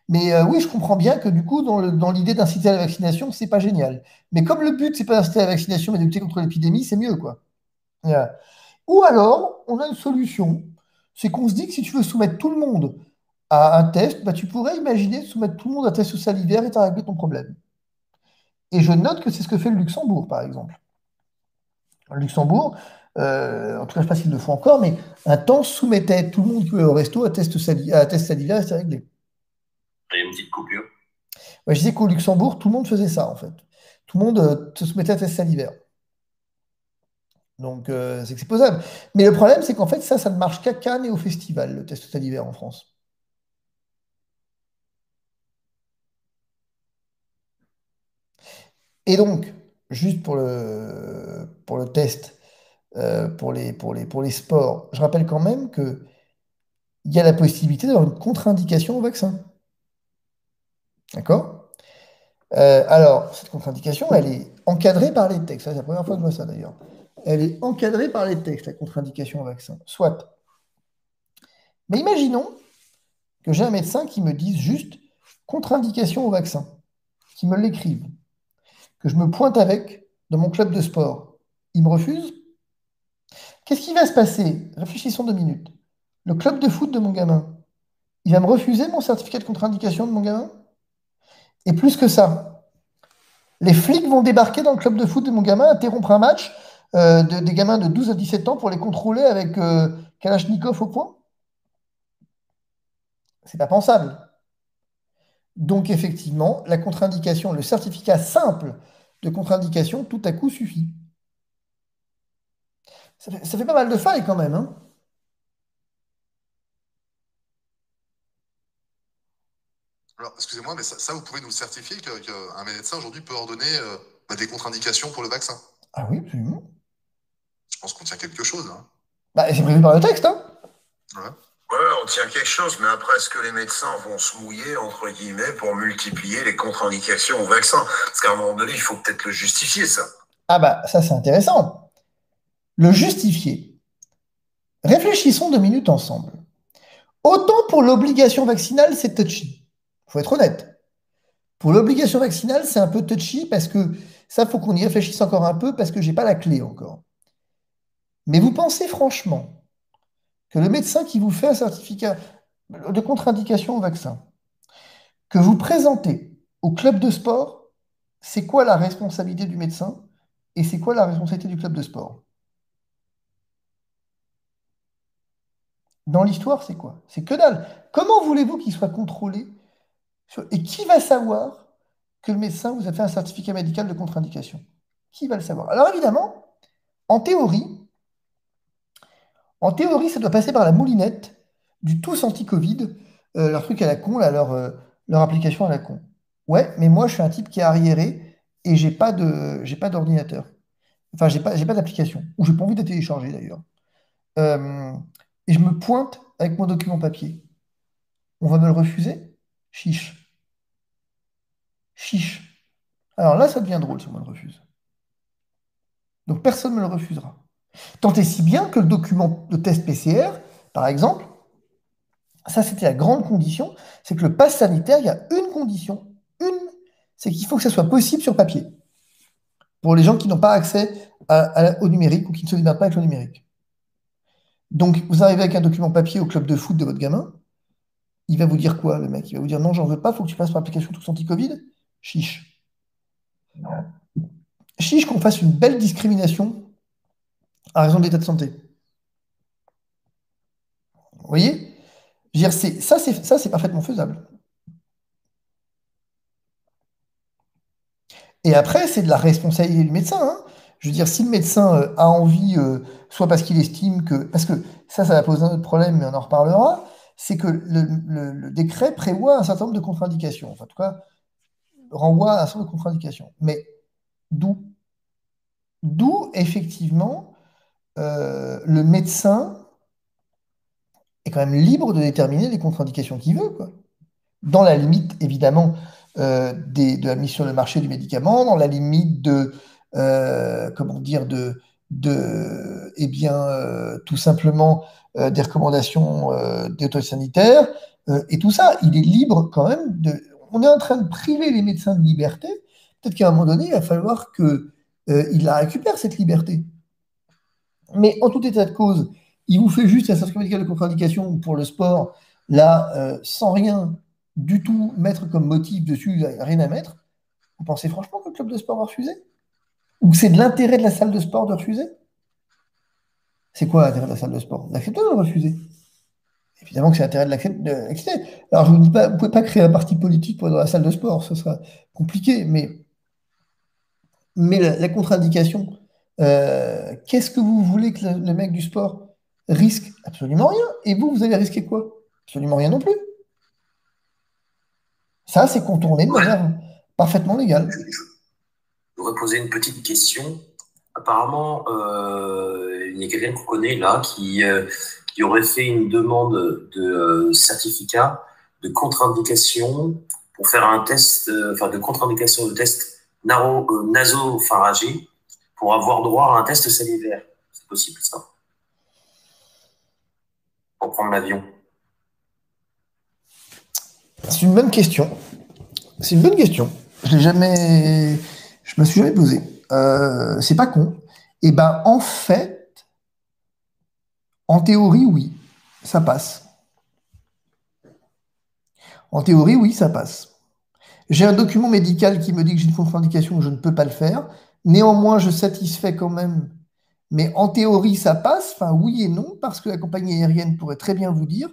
A: Mais oui, je comprends bien que du coup, dans l'idée d'inciter à la vaccination, c'est pas génial. Mais comme le but, c'est pas d'inciter à la vaccination, mais de lutter contre l'épidémie, c'est mieux, quoi. Euh, Ou alors, on a une solution, c'est qu'on se dit que si tu veux soumettre tout le monde à un test, bah, tu pourrais imaginer de soumettre tout le monde à un test salivaire et tu as réglé ton problème. Et je note que c'est ce que fait le Luxembourg, par exemple. Le Luxembourg, en tout cas, je ne sais pas s'ils le font encore, mais un temps soumettait tout le monde qui allait au resto à test salivaire et c'est réglé.
D: Il y a une petite coupure.
A: Ouais, je disais qu'au Luxembourg, tout le monde faisait ça, en fait. Tout le monde se soumettait à test salivaire. Donc, c'est que c'est posable. Mais le problème, c'est qu'en fait, ça ne marche qu'à Cannes et au festival, le test salivaire en France. Et donc, juste pour le test, pour les sports, je rappelle quand même qu'il y a la possibilité d'avoir une contre-indication au vaccin. D'accord? Alors, cette contre-indication, elle est encadrée par les textes. Ça, c'est la première fois que je vois ça d'ailleurs. Elle est encadrée par les textes, la contre-indication au vaccin. Soit. Mais imaginons que j'ai un médecin qui me dise juste contre-indication au vaccin, qui me l'écrive, que je me pointe avec dans mon club de sport. Il me refuse? Qu'est-ce qui va se passer? Réfléchissons 2 minutes. Le club de foot de mon gamin, il va me refuser mon certificat de contre-indication de mon gamin? Et plus que ça, les flics vont débarquer dans le club de foot de mon gamin, interrompre un match des gamins de 12 à 17 ans pour les contrôler avec Kalachnikov au poing? C'est pas pensable. Donc effectivement, la contre-indication, le certificat simple de contre-indication, tout à coup suffit. Ça fait pas mal de failles quand même, hein.
C: Alors, excusez-moi, mais ça, vous pouvez nous certifier qu'un médecin aujourd'hui peut ordonner des contre-indications pour le vaccin.
A: Ah oui, absolument.
C: Je pense qu'on tient quelque chose, hein.
A: Bah, c'est prévu par le texte, hein.
C: Ouais.
B: Ouais, on tient quelque chose, mais après, est-ce que les médecins vont se mouiller, entre guillemets, pour multiplier les contre-indications au vaccin? Parce qu'à un moment donné, il faut peut-être le justifier, ça.
A: Ah bah, ça c'est intéressant. Le justifier. Réfléchissons 2 minutes ensemble. Autant pour l'obligation vaccinale, c'est touchy. Il faut être honnête. Pour l'obligation vaccinale, c'est un peu touchy parce que ça, faut qu'on y réfléchisse encore un peu parce que j'ai pas la clé encore. Mais vous pensez franchement que le médecin qui vous fait un certificat de contre-indication au vaccin, que vous présentez au club de sport, c'est quoi la responsabilité du médecin et c'est quoi la responsabilité du club de sport? Dans l'histoire, c'est quoi? C'est que dalle. Comment voulez-vous qu'il soit contrôlé? Et qui va savoir que le médecin vous a fait un certificat médical de contre-indication? Qui va le savoir? Alors évidemment, en théorie, ça doit passer par la moulinette du tous anti-Covid, leur truc à la con, là, leur application à la con. Ouais, mais moi, je suis un type qui est arriéré et j'ai pas d'ordinateur. Enfin, j'ai pas d'application. Ou j'ai pas envie de télécharger d'ailleurs. Euh, et je me pointe avec mon document papier. On va me le refuser? Chiche. Chiche. Alors là, ça devient drôle si on me le refuse. Donc personne ne me le refusera. Tant et si bien que le document de test PCR, par exemple, ça c'était la grande condition, c'est que le pass sanitaire, il y a une condition, c'est qu'il faut que ça soit possible sur papier, pour les gens qui n'ont pas accès au numérique ou qui ne se démerdent pas avec le numérique. Donc vous arrivez avec un document papier au club de foot de votre gamin, il va vous dire quoi, le mec? Il va vous dire non, j'en veux pas, il faut que tu passes par l'application Tous Anti-Covid. Chiche. Chiche qu'on fasse une belle discrimination à raison de l'état de santé. Vous voyez? Je veux dire, ça, c'est parfaitement faisable. Et après, c'est de la responsabilité du médecin, hein. Je veux dire, si le médecin a envie, soit parce qu'il estime que. Parce que ça va poser un autre problème, mais on en reparlera, c'est que le décret prévoit un certain nombre de contre-indications. Enfin, en tout cas, renvoie à un certain nombre de contre-indications. Mais d'où? D'où, effectivement, le médecin est quand même libre de déterminer les contre-indications qu'il veut, quoi. Dans la limite, évidemment, de la mise sur le marché du médicament, dans la limite comment dire, eh bien, tout simplement des recommandations des autorités sanitaires, et tout ça, il est libre quand même de. On est en train de priver les médecins de liberté. Peut-être qu'à un moment donné, il va falloir qu'il la récupère, cette liberté. Mais en tout état de cause, il vous fait juste un certificat médical de contre-indication pour le sport, là, sans rien du tout mettre comme motif dessus, rien à mettre. Vous pensez franchement que le club de sport va refuser? Ou que c'est de l'intérêt de la salle de sport de refuser? C'est quoi l'intérêt de la salle de sport? D'accepter de le refuser. Évidemment que c'est l'intérêt de l'accepter. Alors, je ne vous dis pas, vous ne pouvez pas créer un parti politique pour être dans la salle de sport, ce sera compliqué, mais la contre-indication, qu'est-ce que vous voulez que le mec du sport risque? Absolument rien. Et vous allez risquer quoi? Absolument rien non plus. Ça, c'est contourné de
D: Ouais.
A: manière parfaitement légale.
D: Je voudrais poser une petite question. Apparemment, il y a quelqu'un qu'on connaît là qui aurait fait une demande de certificat de contre-indication pour faire un test, enfin de contre-indication de test nasopharyngé pour avoir droit à un test salivaire. C'est possible ça? Pour prendre l'avion.
A: C'est une bonne question. C'est une bonne question. Je me suis jamais posé. C'est pas con. Et ben, en fait, en théorie, oui, ça passe. En théorie, oui, ça passe. J'ai un document médical qui me dit que j'ai une contre-indication, que je ne peux pas le faire. Néanmoins, je satisfais quand même. Mais en théorie, ça passe. Enfin, oui et non, parce que la compagnie aérienne pourrait très bien vous dire,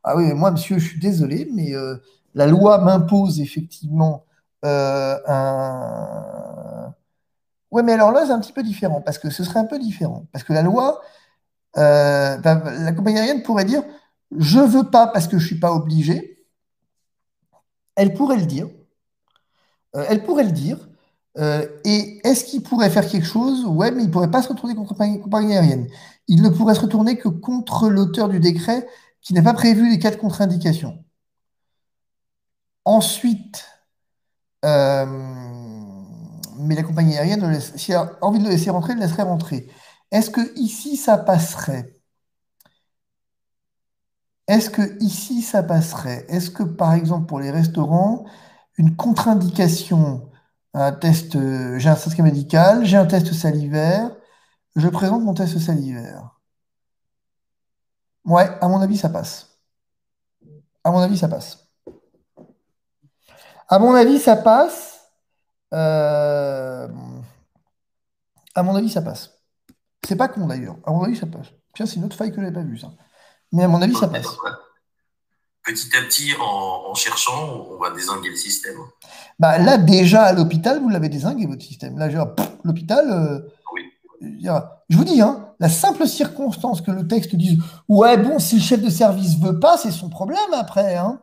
A: ah oui, mais moi, monsieur, je suis désolé, mais la loi m'impose effectivement un. Oui, mais alors là, c'est un petit peu différent, parce que ce serait un peu différent. Parce que la loi, la compagnie aérienne pourrait dire, je veux pas parce que je suis pas obligé. Elle pourrait le dire. Elle pourrait le dire. Et est-ce qu'il pourrait faire quelque chose? Ouais, mais il ne pourrait pas se retourner contre la compagnie aérienne. Il ne pourrait se retourner que contre l'auteur du décret qui n'a pas prévu les cas de contre-indication. Ensuite, euh, mais la compagnie aérienne, si elle a envie de le laisser rentrer, elle le laisserait rentrer. Est-ce que ici, ça passerait? Est-ce que ici, ça passerait? Est-ce que, par exemple, pour les restaurants, une contre-indication, un test, j'ai un certificat médical, j'ai un test salivaire, je présente mon test salivaire. Ouais, à mon avis, ça passe. À mon avis, ça passe. À mon avis, ça passe. Euh, À mon avis, ça passe. C'est pas con d'ailleurs. À mon avis, ça passe. Tiens, c'est une autre faille que je n'avais pas vue, ça. Mais à mon avis, ça
D: Ok,
A: passe.
D: ouais. Petit à petit, en cherchant, on va dézinguer le système.
A: Bah, là, déjà, à l'hôpital, vous l'avez dézingué, votre système. Là, genre, l'hôpital,
D: Oui.
A: je vous dis, hein, la simple circonstance que le texte dise, ouais, bon, si le chef de service veut pas, c'est son problème après, hein.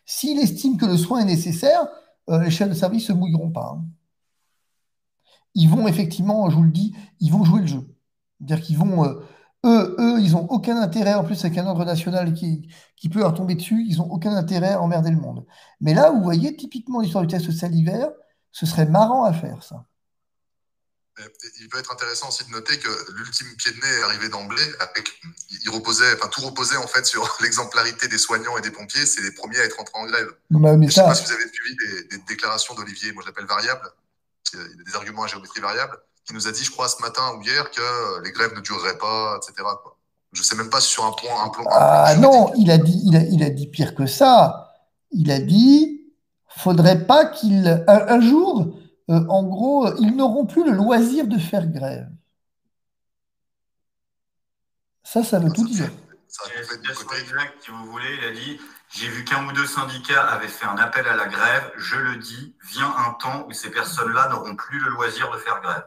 A: S'il estime que le soin est nécessaire, les chefs de service ne se mouilleront pas, hein. Ils vont effectivement, je vous le dis, ils vont jouer le jeu. C'est-à-dire qu'ils vont, ils n'ont aucun intérêt, en plus avec un ordre national qui peut leur tomber dessus, ils n'ont aucun intérêt à emmerder le monde. Mais là, vous voyez, typiquement l'histoire du test salivaire, ce serait marrant à faire, ça.
C: Il peut être intéressant aussi de noter que l'ultime pied de nez est arrivé d'emblée. Il reposait, enfin, tout reposait en fait sur l'exemplarité des soignants et des pompiers. C'est les premiers à être entrés en grève.
A: Non, mais
C: Je ne sais
A: ça,
C: pas si vous avez suivi des déclarations d'Olivier, moi je l'appelle variable, il y a des arguments à géométrie variable, qui nous a dit, je crois, ce matin ou hier, que les grèves ne dureraient pas, etc., quoi. Je ne sais même pas si sur un plan
A: ah
C: juridique.
A: non, il a dit pire que ça. Il a dit, faudrait pas un jour, en gros, ils n'auront plus le loisir de faire grève. Ça veut tout dire.
C: Ça
E: Et
C: fait de
E: la
C: mon côté.
E: exact, si vous voulez, il a dit j'ai vu qu'un ou deux syndicats avaient fait un appel à la grève. Je le dis, vient un temps où ces personnes-là n'auront plus le loisir de faire grève.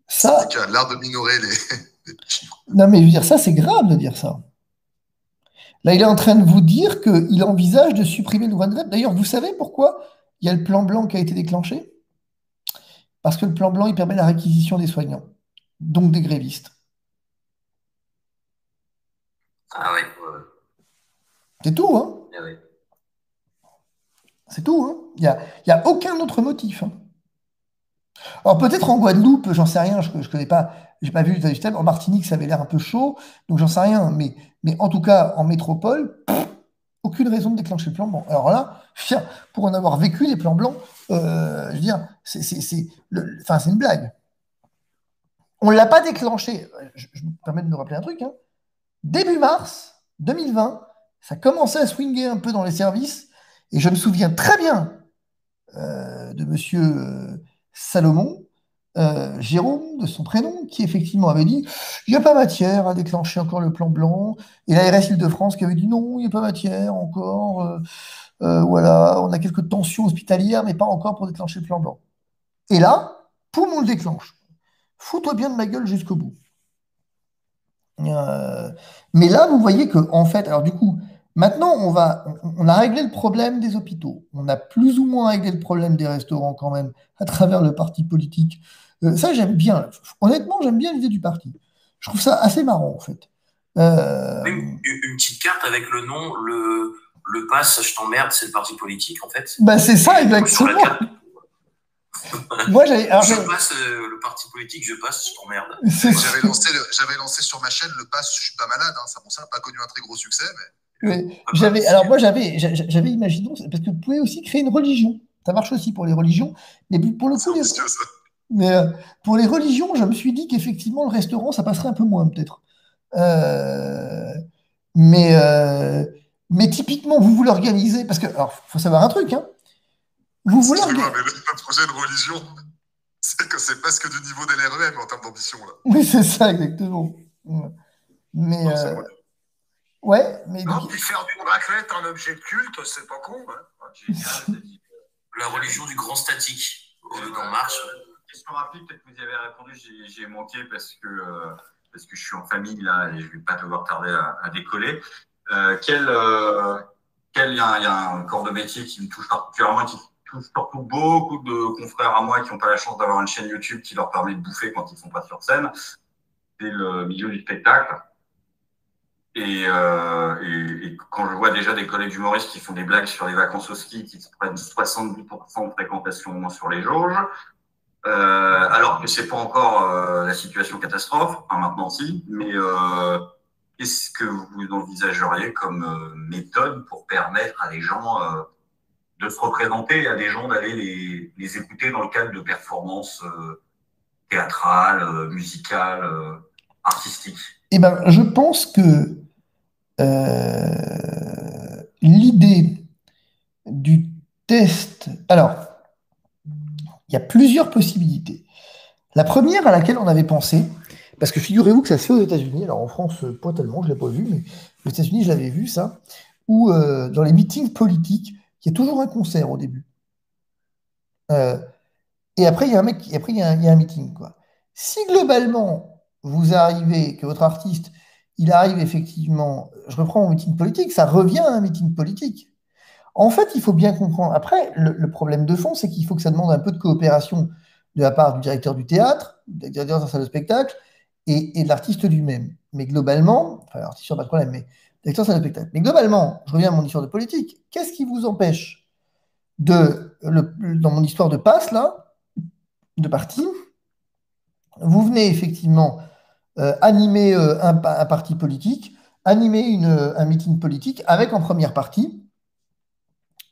A: Ça,
C: Syndicat, l'art de minorer les chiffres.
A: non mais je veux dire, ça c'est grave de dire ça. Là, il est en train de vous dire qu'il envisage de supprimer le droit de grève. D'ailleurs, vous savez pourquoi il y a le plan blanc qui a été déclenché? Parce que le plan blanc, il permet la réquisition des soignants, donc des grévistes.
D: Ah ouais, ouais,
A: C'est tout, hein?
D: ouais, ouais.
A: C'est tout, hein? Il y a aucun autre motif, hein. Alors peut-être en Guadeloupe, j'en sais rien, je connais pas, j'ai pas vu l'état du système. En Martinique, ça avait l'air un peu chaud, donc j'en sais rien. Mais en tout cas, en métropole, aucune raison de déclencher le plan blanc. Alors là, pour en avoir vécu les plans blancs, je veux dire, enfin, c'est une blague. On ne l'a pas déclenché. Je me permets de me rappeler un truc, hein. Début mars 2020, ça commençait à swinguer un peu dans les services, et je me souviens très bien de Monsieur Salomon, Jérôme, de son prénom, qui effectivement avait dit il n'y a pas matière à déclencher encore le plan blanc. Et la RS Île-de-France qui avait dit non, il n'y a pas matière encore. Voilà, on a quelques tensions hospitalières, mais pas encore pour déclencher le plan blanc. Et là, poum, on le déclenche. Fous-toi bien de ma gueule jusqu'au bout. Mais là, vous voyez que, en fait, alors du coup, maintenant, on a réglé le problème des hôpitaux. On a plus ou moins réglé le problème des restaurants quand même à travers le parti politique. Ça, j'aime bien. Honnêtement, j'aime bien l'idée du parti. Je trouve ça assez marrant, en fait.
D: Oui, une petite carte avec le nom, le pass, je t'emmerde, c'est le parti politique, en fait.
A: Bah, c'est ça,
D: Et du coup, sur la
A: exactement.
D: carte,
A: Moi,
D: je passe le parti politique, je passe, je t'emmerde.
A: c'est ça.
C: J'avais lancé sur ma chaîne le pass, je suis pas malade, hein, ça n'a pas connu un très gros succès, mais
A: Ouais. J'avais imaginé, parce que vous pouvez aussi créer une religion. Ça marche aussi pour les religions. Mais pour le
C: c'est
A: coup,
C: ambitieux ça.
A: mais, pour les religions, je me suis dit qu'effectivement, le restaurant, ça passerait un peu moins, peut-être. Euh, mais, euh, mais typiquement, vous voulez organiser, parce que, alors, faut savoir un truc, hein. Vous voulez
C: Excusez-moi,
A: organiser.
C: mais le projet de religion, c'est que c'est presque du niveau des LREM en termes d'ambition là.
A: Oui, c'est ça, exactement. Mais,
C: Non, c'est moi.
A: ouais, mais
B: Non, puis faire du raclette un objet de culte, c'est pas con. Hein.
D: La religion du grand statique, au lieu d'en marche.
E: Question rapide, peut-être que vous y avez répondu, j'ai manqué parce que je suis en famille là et je ne vais pas devoir tarder à décoller. Il y a un corps de métier qui me touche particulièrement, qui touche surtout beaucoup de confrères à moi qui n'ont pas la chance d'avoir une chaîne YouTube qui leur permet de bouffer quand ils ne sont pas sur scène. C'est le milieu du spectacle. Et quand je vois déjà des collègues humoristes qui font des blagues sur les vacances au ski, qui se prennent 70% de fréquentation au moins sur les jauges, alors que c'est pas encore la situation catastrophe, enfin maintenant si, mais qu'est-ce que vous envisageriez comme méthode pour permettre à des gens de se représenter et à des gens d'aller les écouter dans le cadre de performances théâtrales, musicales, artistiques?
A: Eh ben, je pense que l'idée du test. Alors, il y a plusieurs possibilités. La première à laquelle on avait pensé, parce que figurez-vous que ça se fait aux États-Unis, alors en France, pas tellement, je ne l'ai pas vu, mais aux États-Unis, je l'avais vu ça, où dans les meetings politiques, il y a toujours un concert au début. Euh, et après, il y a un mec, après, il y a un meeting, quoi. Si globalement, vous arrivez, que votre artiste, il arrive effectivement, je reprends mon meeting politique, ça revient à un meeting politique. En fait, il faut bien comprendre. Après, le problème de fond, c'est qu'il faut que ça demande un peu de coopération de la part du directeur du théâtre, du directeur de la salle de spectacle et de l'artiste lui-même. Mais globalement, enfin, l'artiste, pas de problème, mais directeur de salle de spectacle. Mais globalement, je reviens à mon histoire de politique. Qu'est-ce qui vous empêche dans mon histoire de passe, là, de parti, vous venez effectivement animer un parti politique, animer un meeting politique avec en première partie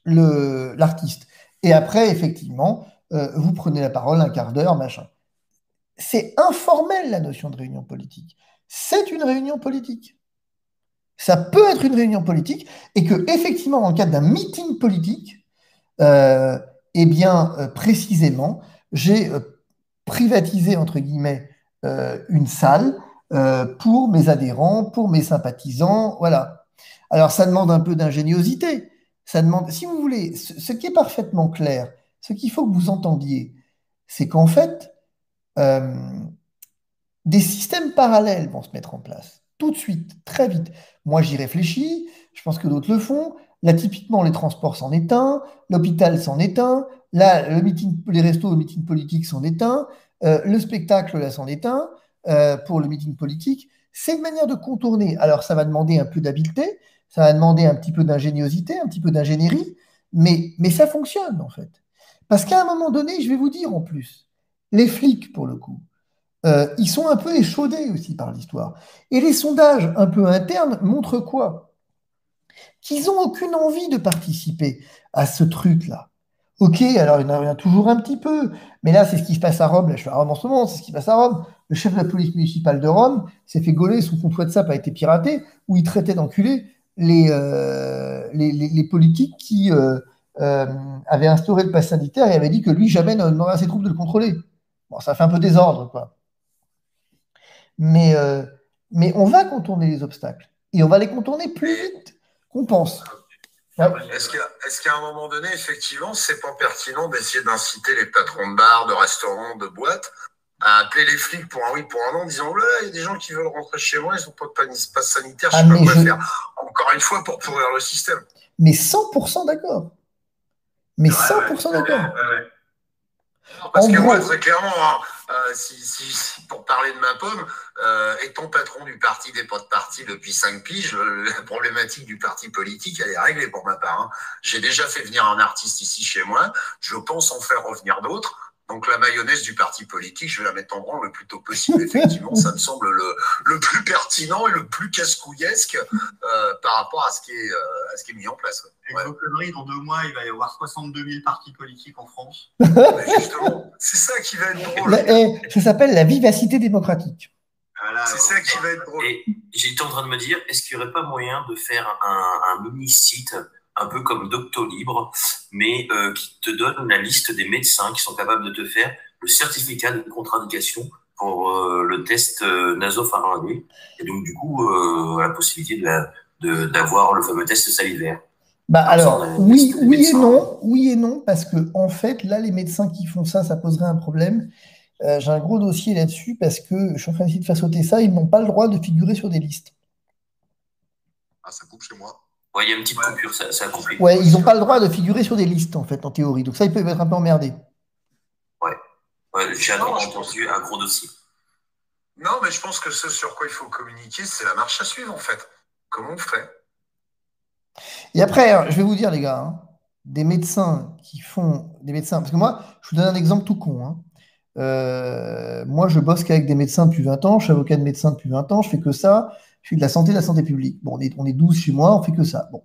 A: l'artiste. Et après, effectivement, vous prenez la parole un quart d'heure, machin. C'est informel la notion de réunion politique. C'est une réunion politique. Ça peut être une réunion politique et que, effectivement, dans le cadre d'un meeting politique, eh bien, précisément, j'ai privatisé, entre guillemets, une salle pour mes adhérents, pour mes sympathisants, voilà. Alors, ça demande un peu d'ingéniosité. Ça demande, si vous voulez, ce qui est parfaitement clair, ce qu'il faut que vous entendiez, c'est qu'en fait, euh, des systèmes parallèles vont se mettre en place tout de suite, très vite. Moi, j'y réfléchis, je pense que d'autres le font. Là, typiquement, les transports s'en est un, l'hôpital s'en est un, là, les restos, le meeting politique s'en est un, le spectacle, là, s'en est un, pour le meeting politique. C'est une manière de contourner. Alors, ça va demander un peu d'habileté, ça va demander un petit peu d'ingéniosité, un petit peu d'ingénierie, mais ça fonctionne, en fait. Parce qu'à un moment donné, je vais vous dire en plus, les flics, pour le coup, ils sont un peu échaudés aussi par l'histoire. Et les sondages un peu internes montrent quoi? Qu'ils n'ont aucune envie de participer à ce truc-là. Ok, alors il y en a toujours un petit peu, mais là c'est ce qui se passe à Rome, là je suis à Rome en ce moment, c'est ce qui se passe à Rome. Le chef de la police municipale de Rome s'est fait gauler, son compte WhatsApp a été piraté, où il traitait d'enculés les politiques qui avaient instauré le pass sanitaire et avaient dit que lui jamais n'aurait ses troupes de le contrôler. Bon, ça fait un peu désordre, quoi. Mais, euh, mais on va contourner les obstacles. Et on va les contourner plus vite qu'on pense. Ouais.
B: Est-ce qu'à un moment donné, effectivement, c'est pas pertinent d'essayer d'inciter les patrons de bars, de restaurants, de boîtes à appeler les flics pour un oui, pour un non, en disant oh là, il y a des gens qui veulent rentrer chez moi, ils n'ont pas de passe sanitaire, je sais pas quoi faire. Encore une fois, pour pourrir le système.
A: Mais 100% d'accord. Mais 100% d'accord.
B: Parce que moi, très clairement, hein, pour parler de ma pomme, étant patron du parti des potes partis depuis 5 piges, la problématique du parti politique, elle est réglée pour ma part. Hein. J'ai déjà fait venir un artiste ici chez moi, je pense en faire revenir d'autres. Donc la mayonnaise du parti politique, je vais la mettre en branle le plus tôt possible. Effectivement, ça me semble le plus pertinent et le plus casse-couillesque par rapport à ce qui est mis en place.
E: Avec vos conneries, dans 2 mois, il va y avoir 62 000 partis politiques en France.
B: Mais justement, c'est ça qui va être drôle.
A: Ça s'appelle la vivacité démocratique.
B: Voilà, c'est ça qui va être drôle.
D: Et j'étais en train de me dire, est-ce qu'il n'y aurait pas moyen de faire un mini-site un peu comme Doctolib, mais qui te donne la liste des médecins qui sont capables de te faire le certificat de contre-indication pour le test nasopharyngé, et donc du coup la possibilité d'avoir le fameux test salivaire.
A: Alors, oui et non, parce que en fait, là, les médecins qui font ça, ça poserait un problème. J'ai un gros dossier là-dessus parce que je suis en train d'essayer de faire sauter ça, ils n'ont pas le droit de figurer sur des listes.
C: Ah, ça coupe chez moi.
D: Ouais, il y a une petite coupure, ça complique.
A: Ouais, ils n'ont pas le droit de figurer sur des listes, en fait, en théorie. Donc ça, ils peuvent être un peu emmerdés.
D: Ouais, j'ai entendu un gros dossier.
B: Non, mais je pense que ce sur quoi il faut communiquer, c'est la marche à suivre, en fait. Comment on fait?
A: Et après, je vais vous dire, les gars, hein, des médecins, parce que moi, je vous donne un exemple tout con. Hein. Moi, je bosse qu'avec des médecins depuis 20 ans, je suis avocat de médecin depuis 20 ans, je fais que ça, je fais de la santé publique. Bon, on est 12 chez moi, on fait que ça. Bon.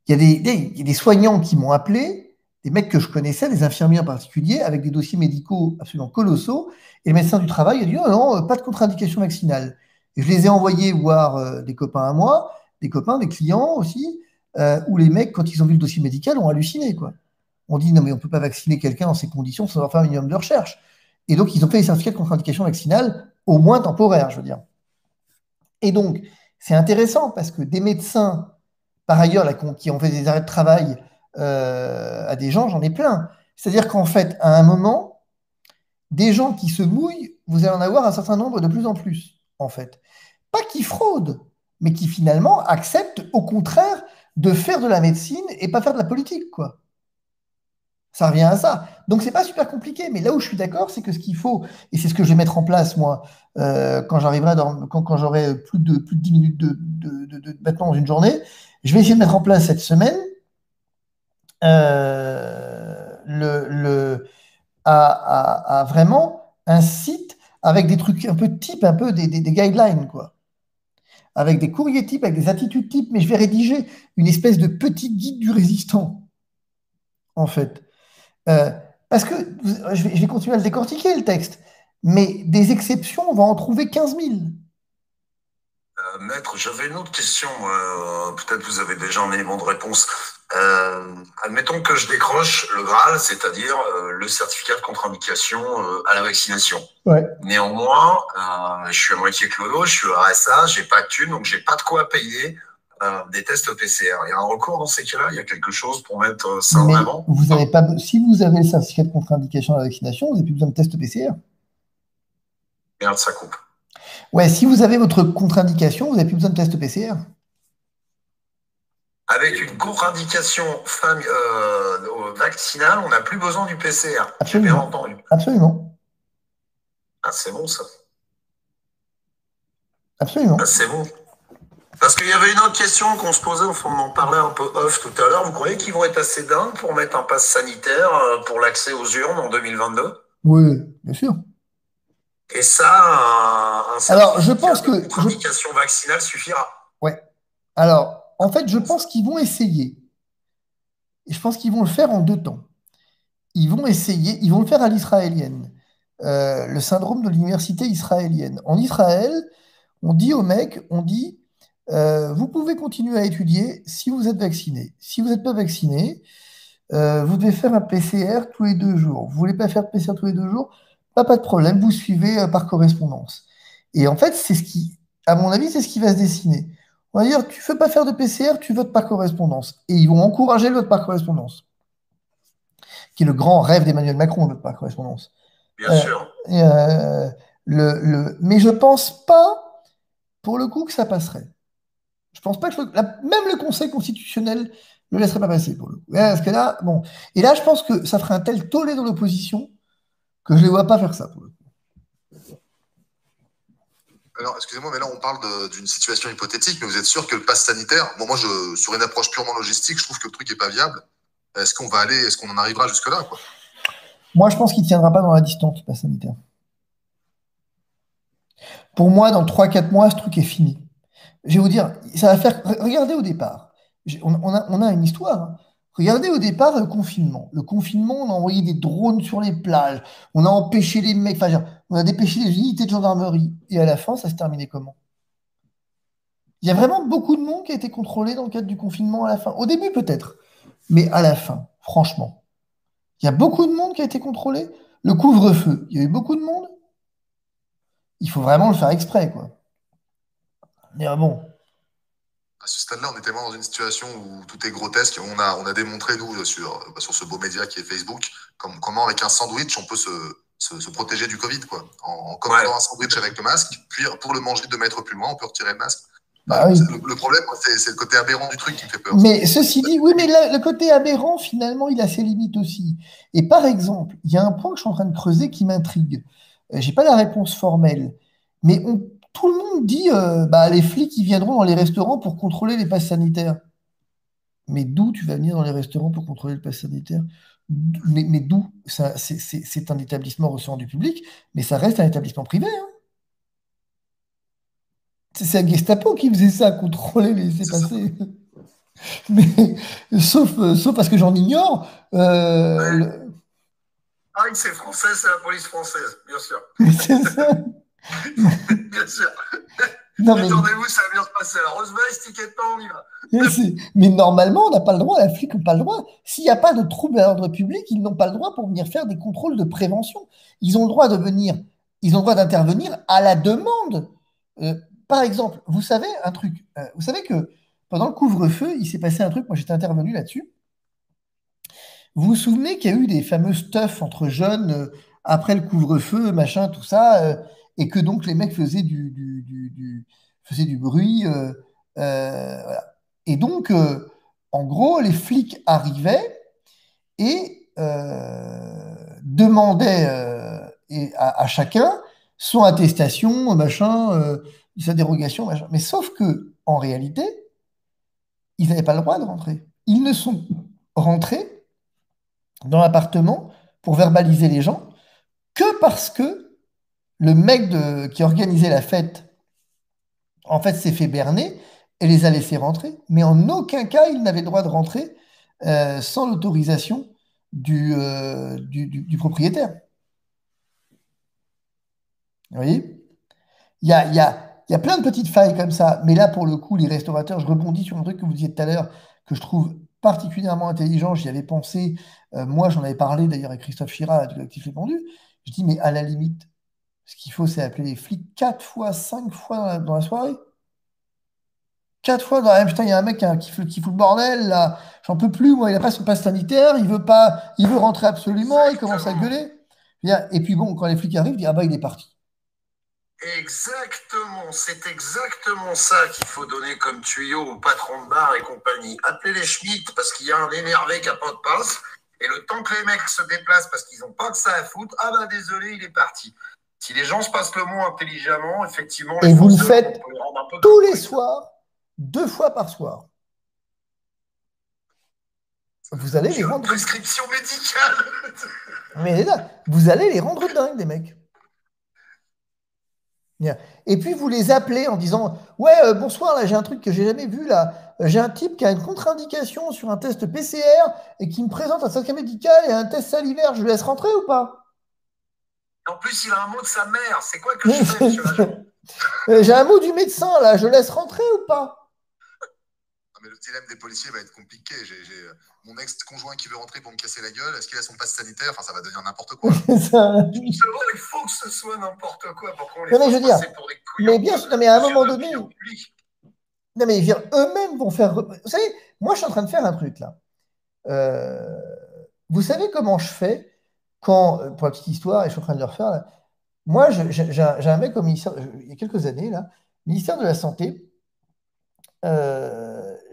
A: Il y a des soignants qui m'ont appelé, des mecs que je connaissais, des infirmiers en particulier, avec des dossiers médicaux absolument colossaux, et le médecin du travail a dit oh non, pas de contre-indication vaccinale. Et je les ai envoyés voir des copains à moi, des copains, des clients aussi, où les mecs, quand ils ont vu le dossier médical, ont halluciné, quoi. On dit non, mais on ne peut pas vacciner quelqu'un dans ces conditions sans avoir fait un minimum de recherche. Et donc, ils ont fait des certificats de contre-indication vaccinale, au moins temporaires, je veux dire. Et donc, c'est intéressant parce que des médecins, par ailleurs, là, qui ont fait des arrêts de travail à des gens, j'en ai plein. C'est-à-dire qu'en fait, à un moment, des gens qui se mouillent, vous allez en avoir un certain nombre de plus en plus, en fait. Pas qui fraudent, mais qui finalement acceptent, au contraire, de faire de la médecine et pas faire de la politique, quoi. Ça revient à ça. Donc, c'est pas super compliqué. Mais là où je suis d'accord, c'est que ce qu'il faut, et c'est ce que je vais mettre en place, moi, quand j'arriverai quand j'aurai plus de 10 minutes de battement dans une journée, je vais essayer de mettre en place cette semaine vraiment un site avec des trucs un peu type, un peu des guidelines, quoi. Avec des courriers types, avec des attitudes types, mais je vais rédiger une espèce de petit guide du résistant, en fait. Parce que je vais continuer à le décortiquer, le texte, mais des exceptions, on va en trouver 15 000.
B: Maître, j'avais une autre question. Peut-être vous avez déjà un élément de réponse. Admettons que je décroche le Graal, c'est-à-dire le certificat de contre-indication à la vaccination.
A: Ouais.
B: Néanmoins, je suis à moitié clodo, je suis RSA, j'ai pas de thune, donc j'ai pas de quoi payer des tests PCR. Il y a un recours dans ces cas-là, il y a quelque chose pour mettre ça en avant.
A: Vous avez pas, si vous avez le certificat de contre-indication à la vaccination, vous n'avez plus besoin de test PCR.
B: Merde, ça coupe.
A: Ouais, si vous avez votre contre-indication, vous n'avez plus besoin de test PCR.
B: Avec une contre-indication vaccinale, on n'a plus besoin du PCR. J'ai bien entendu.
A: Absolument.
B: Ah, c'est bon, ça.
A: Absolument.
B: Ah, c'est bon. Parce qu'il y avait une autre question qu'on se posait, on en parlait un peu off tout à l'heure. Vous croyez qu'ils vont être assez dingues pour mettre un pass sanitaire pour l'accès aux urnes en 2022?
A: Oui, bien sûr.
B: Et ça,
A: alors, je pense que
B: contre-indication vaccinale suffira.
A: Ouais. Alors, en fait, je pense qu'ils vont essayer. Et je pense qu'ils vont le faire en 2 temps. Ils vont essayer, ils vont le faire à l'israélienne. Le syndrome de l'université israélienne. En Israël, on dit aux mecs, vous pouvez continuer à étudier si vous êtes vacciné. Si vous n'êtes pas vacciné, vous devez faire un PCR tous les 2 jours. Vous ne voulez pas faire de PCR tous les 2 jours? pas de problème, vous suivez par correspondance. Et en fait, à mon avis, c'est ce qui va se dessiner. On va dire, tu ne veux pas faire de PCR, tu votes par correspondance. Et ils vont encourager le vote par correspondance, qui est le grand rêve d'Emmanuel Macron, le vote par correspondance.
B: Bien sûr.
A: Mais je ne pense pas, pour le coup, que ça passerait. Je ne pense pas que même le Conseil constitutionnel ne le laisserait pas passer, pour le coup. Parce que là, bon. Et là, je pense que ça ferait un tel tollé dans l'opposition que je ne les vois pas faire ça, pour le coup.
C: Alors, excusez-moi, mais là, on parle d'une situation hypothétique, mais vous êtes sûr que le pass sanitaire, bon, moi, sur une approche purement logistique, je trouve que le truc n'est pas viable. Est-ce qu'on en arrivera jusque-là, quoi?
A: Moi, je pense qu'il ne tiendra pas dans la distance, le pass sanitaire. Pour moi, dans 3-4 mois, ce truc est fini. Je vais vous dire, ça va faire. Regardez au départ. On a une histoire. Hein. Regardez au départ le confinement. Le confinement, on a envoyé des drones sur les plages. On a empêché les mecs. Enfin, on a dépêché les unités de gendarmerie. Et à la fin, ça se terminait comment? Il y a vraiment beaucoup de monde qui a été contrôlé dans le cadre du confinement à la fin. Au début, peut-être. Mais à la fin, franchement, il y a beaucoup de monde qui a été contrôlé. Le couvre-feu, il y a eu beaucoup de monde. Il faut vraiment le faire exprès, quoi. Mais bon.
C: À ce stade-là, on est tellement dans une situation où tout est grotesque. On a démontré, nous, sur ce beau média qui est Facebook, comment avec un sandwich, on peut se protéger du Covid, quoi. En commandant un sandwich avec le masque, puis pour le manger 2 mètres plus loin, on peut retirer le masque.
A: Bah, oui.
C: Le problème, c'est le côté aberrant du truc qui me fait peur.
A: Mais ceci dit, oui, mais le côté aberrant, finalement, il a ses limites aussi. Et par exemple, il y a un point que je suis en train de creuser qui m'intrigue. Je n'ai pas la réponse formelle, mais tout le monde dit les flics ils viendront dans les restaurants pour contrôler les passes sanitaires. Mais d'où tu vas venir dans les restaurants pour contrôler le pass sanitaire? Mais d'où? C'est un établissement recevant du public, mais ça reste un établissement privé. Hein. C'est la Gestapo qui faisait ça, contrôler les laissez-passer. Mais sauf parce que j'en ignore.
B: C'est français, c'est la police française, bien sûr.
A: C'est ça.
B: Bien sûr.
A: Non,
B: attendez-vous, ça va bien se passer. Alors, Rosebase, ticket pas, on y va.
A: Mais normalement, on n'a pas le droit, les flics n'ont pas le droit. S'il n'y a pas de trouble à l'ordre public, ils n'ont pas le droit pour venir faire des contrôles de prévention. Ils ont le droit d'intervenir à la demande. Par exemple, vous savez un truc, vous savez que pendant le couvre-feu, il s'est passé un truc, moi j'étais intervenu là-dessus. Vous vous souvenez qu'il y a eu des fameuses teufs entre jeunes après le couvre-feu, machin, tout ça, et que donc les mecs faisaient faisaient du bruit. Voilà. Et donc, en gros, les flics arrivaient et demandaient à chacun son attestation, machin, sa dérogation, machin. Mais sauf que, en réalité, ils n'avaient pas le droit de rentrer. Ils ne sont rentrés dans l'appartement pour verbaliser les gens que parce que le mec qui organisait la fête, en fait, s'est fait berner et les a laissés rentrer. Mais en aucun cas, ils n'avaient le droit de rentrer sans l'autorisation du propriétaire. Vous voyez? Il y a plein de petites failles comme ça. Mais là, pour le coup, les restaurateurs, je rebondis sur un truc que vous disiez tout à l'heure, que je trouve particulièrement intelligent. J'y avais pensé. Moi, j'en avais parlé d'ailleurs avec Christophe Chira du collectif Les Pendus. Je dis, mais à la limite, ce qu'il faut, c'est appeler les flics 4 fois, 5 fois dans la soirée. 4 fois dans la putain, il y a un mec qui fout le bordel, là. J'en peux plus, moi, il n'a pas son passe sanitaire, il veut rentrer absolument, il commence à gueuler. Et puis bon, quand les flics arrivent, il dit, ah bah, il est parti.
B: Exactement, c'est exactement ça qu'il faut donner comme tuyau aux patrons de bar et compagnie. Appelez les Schmitt parce qu'il y a un énervé qui n'a pas de passe, et le temps que les mecs se déplacent parce qu'ils n'ont pas que ça à foutre, ah bah désolé, il est parti. Si les gens se passent le mot intelligemment, effectivement...
A: Et vous le faites tous les soirs, 2 fois par soir. Vous allez les rendre...
B: prescription médicale.
A: Mais là, vous allez les rendre dingues, les mecs. Et puis vous les appelez en disant ouais bonsoir, là j'ai un truc que j'ai jamais vu, là j'ai un type qui a une contre-indication sur un test PCR et qui me présente un certificat médical et un test salivaire, je le laisse rentrer ou pas?
B: En plus il a un mot de sa mère, c'est quoi que je fais, monsieur l'agent?
A: J'ai un mot du médecin là, je laisse rentrer ou pas?
C: Mais le dilemme des policiers va être compliqué. J'ai mon ex-conjoint qui veut rentrer pour me casser la gueule. Est-ce qu'il a son passe sanitaire? Enfin, ça va devenir n'importe quoi.
A: Ça-
B: Justement, il faut que ce soit n'importe quoi. Pourquoi on les
A: Non, mais je
B: fasse
A: veux dire,
B: passer pour des
A: mais
B: couillons
A: bien sûr, non, mais à un
B: aux yeux
A: moment
B: de
A: donné,
B: l'opinion publique?
A: non, mais je veux dire, eux-mêmes vont faire. Vous savez, moi, je suis en train de faire un truc là. Euh, Vous savez comment je fais quand, pour la petite histoire, et je suis en train de le refaire là. Moi, j'ai un mec au ministère, il y a quelques années là, ministère de la Santé.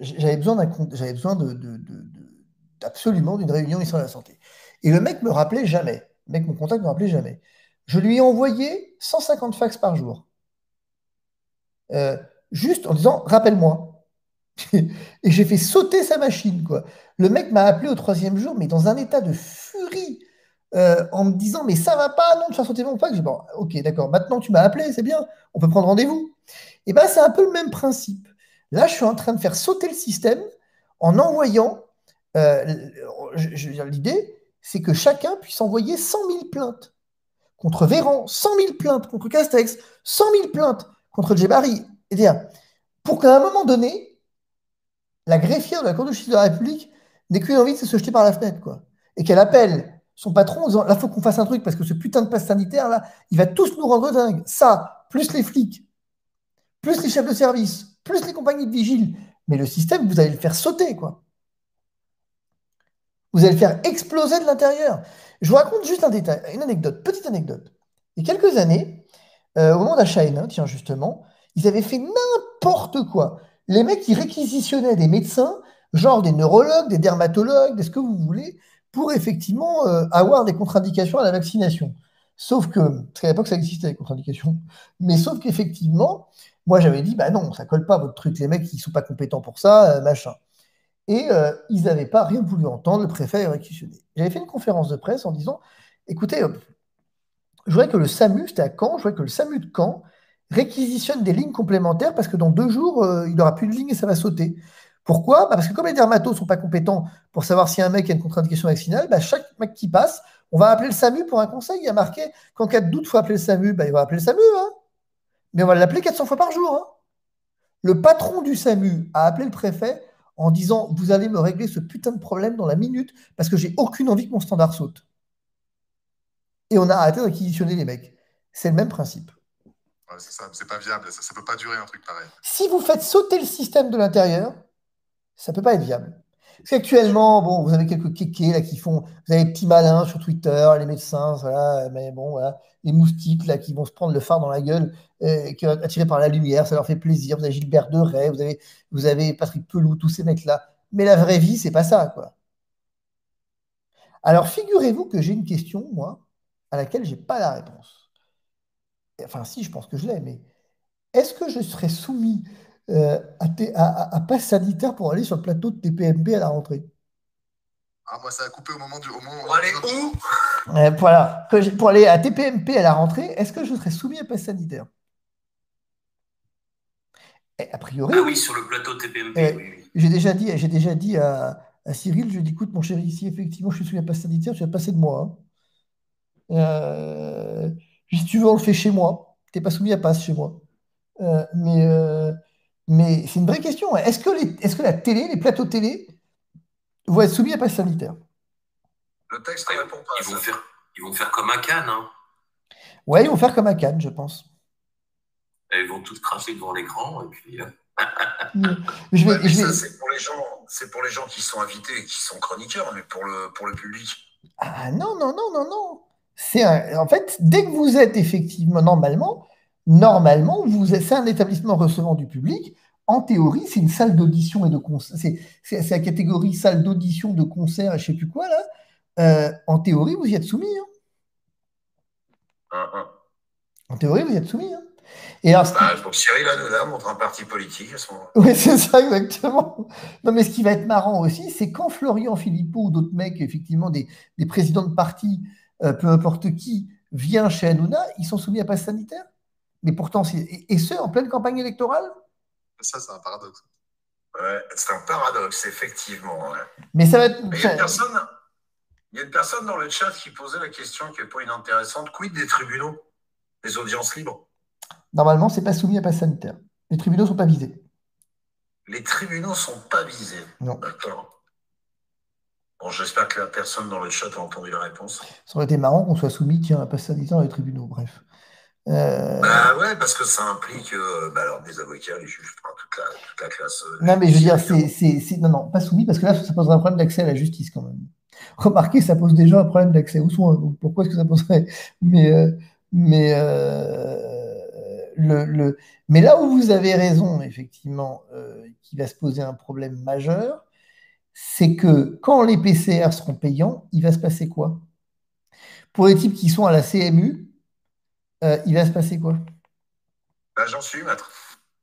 A: J'avais besoin j'avais besoin absolument d'une réunion ministère de la Santé. Et le mec me rappelait jamais. Le mec, mon contact me rappelait jamais. Je lui ai envoyé 150 fax par jour. Euh, Juste en disant, rappelle-moi. Et j'ai fait sauter sa machine, quoi. Le mec m'a appelé au troisième jour, mais dans un état de furie, en me disant, mais ça va pas, non, de faire sauter mon fax. J'ai dit, bon, ok, d'accord, maintenant tu m'as appelé, c'est bien, on peut prendre rendez-vous. Et bien, c'est un peu le même principe. Là, je suis en train de faire sauter le système en envoyant, euh, je veux dire, l'idée, c'est que chacun puisse envoyer 100 000 plaintes contre Véran, 100 000 plaintes contre Castex, 100 000 plaintes contre Djebari. Et dire, pour qu'à un moment donné, la greffière de la Cour de justice de la République n'ait qu'une envie, c'est de se jeter par la fenêtre, quoi. Et qu'elle appelle son patron en disant, là, il faut qu'on fasse un truc parce que ce putain de passe sanitaire, là, il va tous nous rendre dingues. Ça, plus les flics, plus les chefs de service, plus les compagnies de vigile. Mais le système, vous allez le faire sauter, quoi. Vous allez le faire exploser de l'intérieur. Je vous raconte juste un détail, une anecdote, petite anecdote. Il y a quelques années, au moment d'H1N1, tiens, justement, ils avaient fait n'importe quoi. Les mecs, ils réquisitionnaient des médecins, genre des neurologues, des dermatologues, des ce que vous voulez, pour effectivement avoir des contre-indications à la vaccination. Sauf que, parce qu'à l'époque, ça existait, les contre-indications, mais sauf qu'effectivement, moi, j'avais dit, bah non, ça colle pas votre truc, les mecs, ils sont pas compétents pour ça, machin. Et ils n'avaient pas rien voulu entendre, le préfet a réquisitionné. J'avais fait une conférence de presse en disant, écoutez, je voudrais que le SAMU, c'était à Caen, je voudrais que le SAMU de Caen réquisitionne des lignes complémentaires parce que dans 2 jours, il n'aura plus de ligne et ça va sauter. Pourquoi? Bah, parce que comme les dermatos ne sont pas compétents pour savoir si un mec a une contre-indication vaccinale, bah, chaque mec qui passe, on va appeler le SAMU pour un conseil. Il y a marqué qu'en cas de doute, il faut appeler le SAMU. Bah, il va appeler le SAMU, hein. Mais on va l'appeler 400 fois par jour, hein. Le patron du SAMU a appelé le préfet en disant, vous allez me régler ce putain de problème dans la minute parce que j'ai aucune envie que mon standard saute. Et on a arrêté de réquisitionner les mecs. C'est le même principe.
C: Ouais, c'est ça, c'est pas viable. Ça peut pas durer un truc pareil.
A: Si vous faites sauter le système de l'intérieur, ça ne peut pas être viable. Parce qu'actuellement, bon, vous avez quelques kékés là qui font, vous avez les petits malins sur Twitter, les médecins, voilà, mais bon, voilà, les moustiques là qui vont se prendre le phare dans la gueule, qui vont être attirés par la lumière, ça leur fait plaisir. Vous avez Gilbert Deray, vous avez Patrick Pelou, tous ces mecs-là. Mais la vraie vie, c'est pas ça, quoi. Alors, figurez-vous que j'ai une question, moi, à laquelle j'ai pas la réponse. Enfin, si, je pense que je l'ai, mais est-ce que je serais soumis à passe sanitaire pour aller sur le plateau de TPMP à la rentrée?
C: Ah, moi, ça a coupé au moment du.
B: Pour aller où?
A: Voilà, pour aller à TPMP à la rentrée, est-ce que je serais soumis à passe sanitaire? A priori,
D: Ah
A: oui.
D: oui, sur le plateau TPMP, oui.
A: J'ai déjà dit à Cyril, je lui ai dit, écoute, mon chéri, si effectivement je suis soumis à passe sanitaire, tu vas te passer de moi, hein. Si tu veux, on le fait chez moi. Tu n'es pas soumis à passe chez moi. Euh, mais euh, mais c'est une vraie question, hein. Est-ce que la télé, les plateaux télé, vont être soumis à passe sanitaire?
B: Le texte ne répond pas à
D: Ils vont
B: ça.
D: faire comme à Cannes, hein.
A: Ouais, ils vont faire comme à Cannes, je pense.
D: Et ils vont tous cracher devant l'écran, et puis.
A: Je
B: Ouais,
A: vais,
B: mais
A: je
B: ça,
A: vais...
B: c'est pour les gens qui sont invités et qui sont chroniqueurs, mais pour le public.
A: Ah non, non, non, non, non. En fait, dès que vous êtes effectivement, normalement, c'est un établissement recevant du public. En théorie, c'est une salle d'audition et de concert. C'est la catégorie salle d'audition, de concert et je sais plus quoi, là. En théorie, vous y êtes soumis, hein. En théorie, vous y êtes soumis, hein. Et alors,
B: Donc Cyril Hanouna montre un parti politique à ce moment-là.
A: oui, c'est ça, exactement. Non, mais ce qui va être marrant aussi, c'est quand Florian Philippot ou d'autres mecs, effectivement, des présidents de parti, peu importe qui, vient chez Hanouna, ils sont soumis à passe sanitaire. Mais pourtant, et ce, en pleine campagne électorale?
C: Ça, c'est un paradoxe.
B: Ouais, c'est un paradoxe, effectivement. Ouais.
A: Mais ça va être.
B: Mais il y a une personne dans le chat qui posait la question qui n'est pas inintéressante. Quid des tribunaux? Les audiences libres?
A: Normalement, c'est pas soumis à passe sanitaire. Les tribunaux ne sont pas visés.
B: Les tribunaux ne sont pas visés.
A: Non.
B: D'accord. Bon, j'espère que la personne dans le chat a entendu la réponse.
A: Ça aurait été marrant qu'on soit soumis, tiens, à passer 10 ans dans les tribunaux, bref.
B: Bah ouais, parce que ça implique alors, des avocats, les juges, enfin, toute la classe.
A: Non, mais je veux dire, non, pas soumis, parce que là, ça poserait un problème d'accès à la justice quand même. Remarquez, ça pose déjà un problème d'accès aux soins, donc pourquoi est-ce que ça poserait? Mais, mais, mais là où vous avez raison, effectivement, qu'il va se poser un problème majeur, c'est que quand les PCR seront payants, il va se passer quoi? Pour les types qui sont à la CMU, il va se passer quoi?
B: Bah, j'en suis, maître.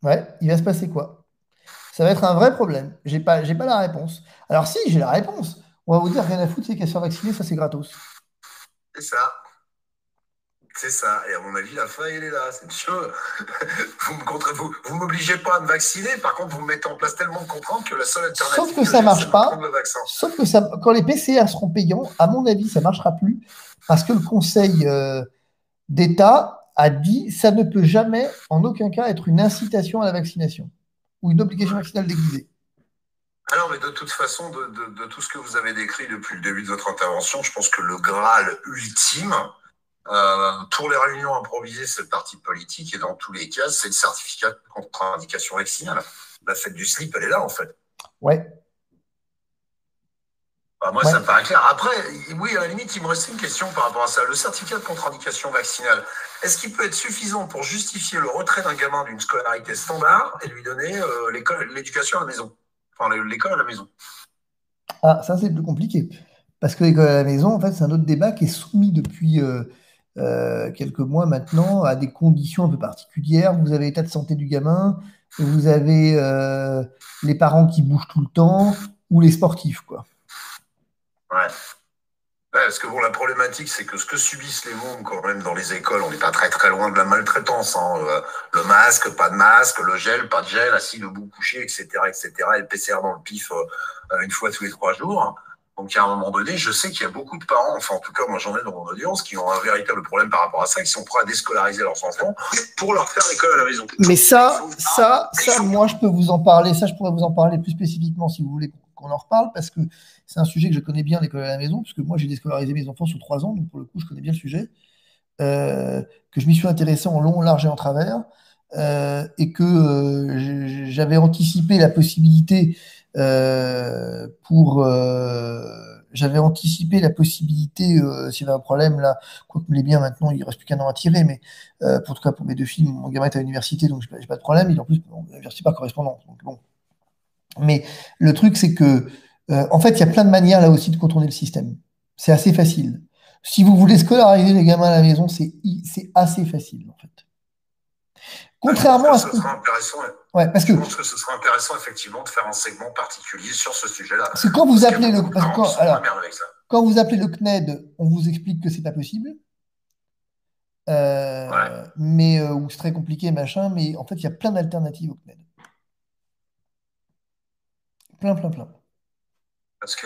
A: Ouais, il va se passer quoi? Ça va être un vrai problème. J'ai pas la réponse. Alors si, j'ai la réponse. On va vous dire rien à foutre, c'est qu'à se faire vacciner, ça c'est gratos.
B: C'est ça. C'est ça. Et à mon avis, la faille, elle est là. C'est sûr. Vous m'obligez pas à me vacciner. Par contre, vous me mettez en place tellement de contraintes que la seule alternative
A: Sauf que ça marche
B: c'est de
A: pas.
B: prendre le vaccin.
A: Sauf que ça, quand les PCR seront payants, à mon avis, ça marchera plus parce que le Conseil d'État a dit ça ne peut jamais, en aucun cas, être une incitation à la vaccination ou une obligation vaccinale déguisée.
B: Alors, mais de toute façon, de tout ce que vous avez décrit depuis le début de votre intervention, je pense que le Graal ultime, pour les réunions improvisées, c'est le parti politique, et dans tous les cas, c'est le certificat de contre-indication vaccinale. La fête du slip, elle est là, en fait.
A: Ouais.
B: Bah, moi, ça me paraît clair. Après, oui, à la limite, il me restait une question par rapport à ça. Le certificat de contre-indication vaccinale, est-ce qu'il peut être suffisant pour justifier le retrait d'un gamin d'une scolarité standard et lui donner l'éducation à la maison? Enfin, l'école à la maison.
A: Ah, ça c'est plus compliqué. Parce que l'école à la maison, en fait, c'est un autre débat qui est soumis depuis quelques mois maintenant à des conditions un peu particulières. Vous avez l'état de santé du gamin, vous avez les parents qui bougent tout le temps, ou les sportifs, quoi.
B: Ouais. Ouais, parce que bon, la problématique, c'est que ce que subissent les mômes quand même dans les écoles, on n'est pas très très loin de la maltraitance. Hein. Le masque, pas de masque, le gel, pas de gel, assis debout couché, etc., etc. Et le PCR dans le pif une fois tous les 3 jours. Hein. Donc à un moment donné, je sais qu'il y a beaucoup de parents, enfin en tout cas moi j'en ai dans mon audience, qui ont un véritable problème par rapport à ça, qui sont prêts à déscolariser leurs enfants pour leur faire l'école à la maison.
A: Mais ça, moi je peux vous en parler, ça je pourrais vous en parler plus spécifiquement si vous voulez qu'on en reparle, parce que c'est un sujet que je connais bien, l'école à la maison, parce que moi j'ai déscolarisé mes enfants sur 3 ans, donc pour le coup je connais bien le sujet, que je m'y suis intéressé en long, large et en travers, et que j'avais anticipé la possibilité j'avais anticipé la possibilité, s'il y avait un problème là, quoique les biens maintenant, il ne reste plus qu'un an à tirer, mais pour tout cas pour mes 2 filles, mon gamin est à l'université, donc j'ai pas de problème, il est en plus l'université par correspondance. Donc bon. Mais le truc, c'est que en fait, il y a plein de manières là aussi de contourner le système. C'est assez facile. Si vous voulez scolariser les gamins à la maison, c'est assez facile en fait. Contrairement à ce que.
B: Ouais, parce que je pense que ce sera intéressant effectivement de faire un segment particulier sur ce sujet-là.
A: Parce que quand vous appelez quand vous appelez le CNED, on vous explique que c'est pas possible. Mais ou c'est très compliqué, machin, mais en fait, il y a plein d'alternatives au CNED. Plein.
B: Parce que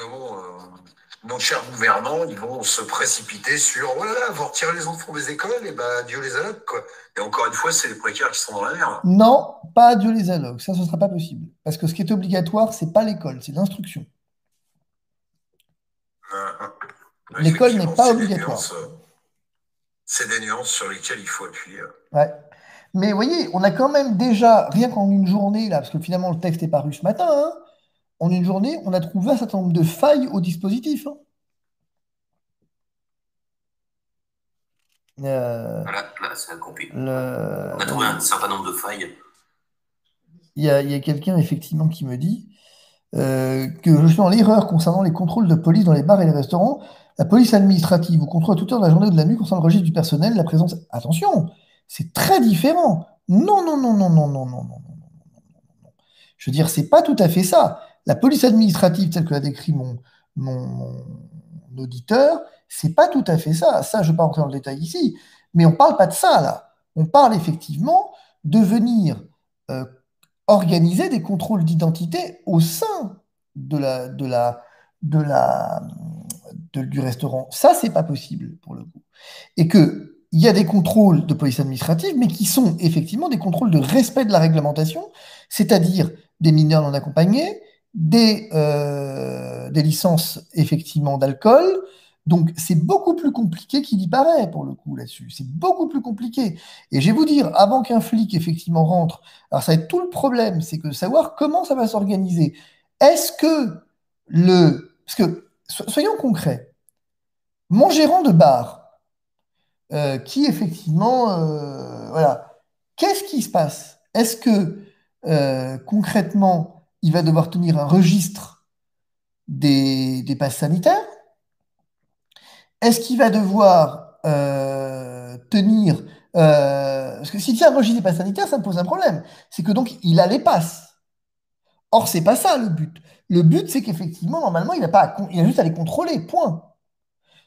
B: nos chers gouvernants, ils vont se précipiter sur oh là là, vous retirez les enfants des écoles, et bah Dieu les alloque, quoi. Et encore une fois, c'est les précaires qui sont dans la merde.
A: Non, pas Dieu les alloque, ça, ce ne sera pas possible. Parce que ce qui est obligatoire, c'est pas l'école, c'est l'instruction. L'école n'est pas obligatoire.
B: C'est des nuances sur lesquelles il faut appuyer.
A: Ouais. Mais vous voyez, on a quand même déjà, rien qu'en une journée, là, parce que finalement le texte est paru ce matin, hein, en une journée, on a trouvé un certain nombre de failles au dispositif. Hein.
D: Là, c'est compliqué. On a trouvé un certain nombre de failles.
A: Il y a quelqu'un, effectivement, qui me dit que justement l'erreur concernant les contrôles de police dans les bars et les restaurants, la police administrative vous contrôle à toute heure de la journée ou de la nuit concernant le registre du personnel, la présence. Attention, c'est très différent. Non. Je veux dire, c'est pas tout à fait ça. La police administrative, telle que l'a décrit mon auditeur, c'est pas tout à fait ça. Ça, je ne vais pas rentrer dans le détail ici, mais on ne parle pas de ça là. On parle effectivement de venir organiser des contrôles d'identité au sein du restaurant. Ça, c'est pas possible pour le coup. Et qu'il y a des contrôles de police administrative, mais qui sont effectivement des contrôles de respect de la réglementation, c'est-à-dire des mineurs non accompagnés, des licences effectivement d'alcool. Donc c'est beaucoup plus compliqué qu'il y paraît pour le coup là-dessus. C'est beaucoup plus compliqué. Et je vais vous dire, avant qu'un flic effectivement rentre, alors ça va être tout le problème, c'est que de savoir comment ça va s'organiser. Est-ce que Parce que, soyons concrets, mon gérant de bar, qui effectivement, voilà, qu'est-ce qui se passe? Est-ce que concrètement, il va devoir tenir un registre des passes sanitaires? Est-ce qu'il va devoir tenir... parce que s'il tient un registre des passes sanitaires, ça me pose un problème. C'est que donc, il a les passes. Or, c'est pas ça le but. Le but, c'est qu'effectivement, normalement, il a pas il a juste à les contrôler, point.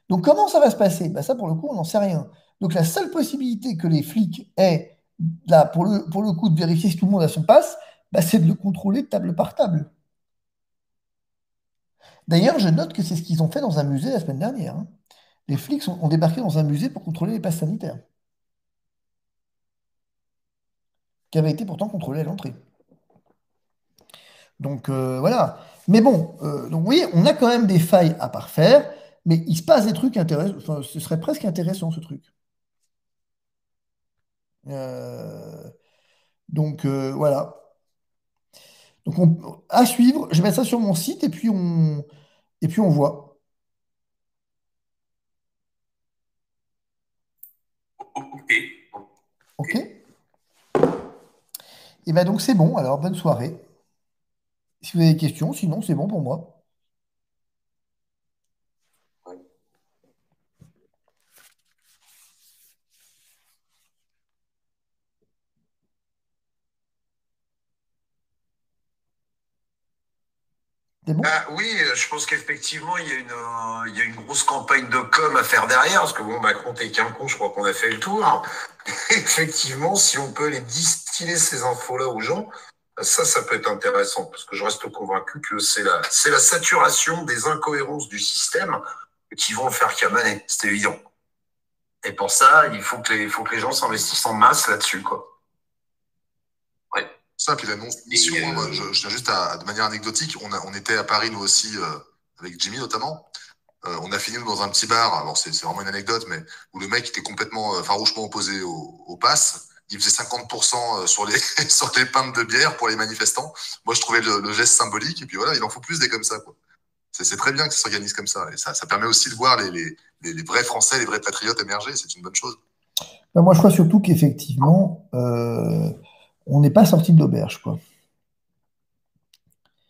A: Donc, comment ça va se passer? Bah, ça, pour le coup, on n'en sait rien. Donc, la seule possibilité que les flics aient, là, pour le coup, de vérifier si tout le monde a son passe, bah, c'est de le contrôler table par table. D'ailleurs, je note que c'est ce qu'ils ont fait dans un musée la semaine dernière, hein. Les flics ont débarqué dans un musée pour contrôler les passes sanitaires, qui avaient été pourtant contrôlés à l'entrée. Donc, voilà. Mais bon, donc, vous voyez, on a quand même des failles à parfaire, mais il se passe des trucs intéressants. Enfin, ce serait presque intéressant, ce truc. Euh, donc, voilà. Donc, à suivre. Je vais mettre ça sur mon site et puis on voit.
D: Ok.
A: OK? Et bien donc, c'est bon. Alors, bonne soirée. Si vous avez des questions, sinon, c'est bon pour moi.
D: Ouais.
A: C'est bon?
B: Ah, oui, je pense qu'effectivement, il y a une grosse campagne de com à faire derrière, parce que bon, Macron, t'es qu'un con, je crois qu'on a fait le tour. Effectivement, si on peut les distiller ces infos-là aux gens, ça peut être intéressant, parce que je reste convaincu que c'est la saturation des incohérences du système qui vont faire camaner, c'est évident. Et pour ça, il faut que les gens s'investissent en masse là-dessus, quoi.
D: Ouais.
C: Ça, puis l'annonce-mission,
D: Et,
C: moi, je tiens juste de manière anecdotique, on était à Paris, nous aussi, avec Jimmy notamment. On a fini dans un petit bar, alors c'est vraiment une anecdote, mais où le mec était complètement farouchement opposé au pass. Il faisait 50% sur les, sur les pintes de bière pour les manifestants. Moi, je trouvais le geste symbolique, et puis voilà, il en faut plus des comme ça, quoi. C'est très bien que ça s'organise comme ça, et ça permet aussi de voir les vrais Français, les vrais patriotes émerger, c'est une bonne chose.
A: Ben, moi, je crois surtout qu'effectivement, on n'est pas sorti de l'auberge, quoi.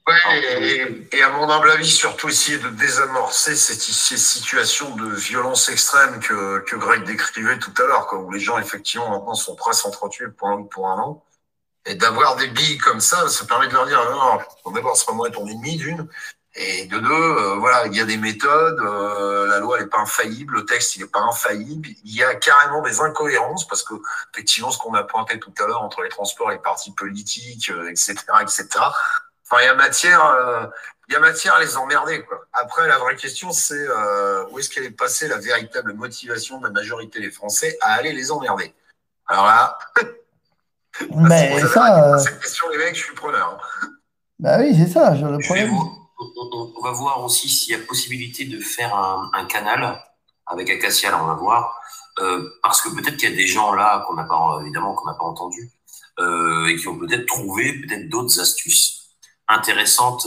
B: Ouais, et à mon humble avis, surtout essayer de désamorcer ces situations de violence extrême que Greg décrivait tout à l'heure, quoi, où les gens, effectivement, maintenant sont prêts à s'entretuer pour un an. Et d'avoir des billes comme ça permet de leur dire, non, d'abord, c'est pas moi ton ennemi, d'une. Et de deux, voilà, il y a des méthodes, la loi, elle n'est pas infaillible, le texte, il n'est pas infaillible. Il y a carrément des incohérences, parce que, effectivement, ce qu'on a pointé tout à l'heure entre les transports, les partis politiques, etc., etc. Enfin, il y a matière à les emmerder, quoi. Après, la vraie question, c'est où est-ce qu'elle est passée la véritable motivation de la majorité des Français à aller les emmerder? Alors là, si vous
A: Mais
B: avez la
A: ça,
B: réponse à cette question, les mecs, je suis preneur, hein.
A: bah oui, c'est ça. Le
D: je vais
A: problème.
D: on va voir aussi s'il y a possibilité de faire un canal avec Acacia, là on va voir, parce que peut-être qu'il y a des gens là qu'on n'a pas, évidemment, qu'on n'a pas entendu, et qui ont peut-être trouvé peut-être d'autres astuces intéressantes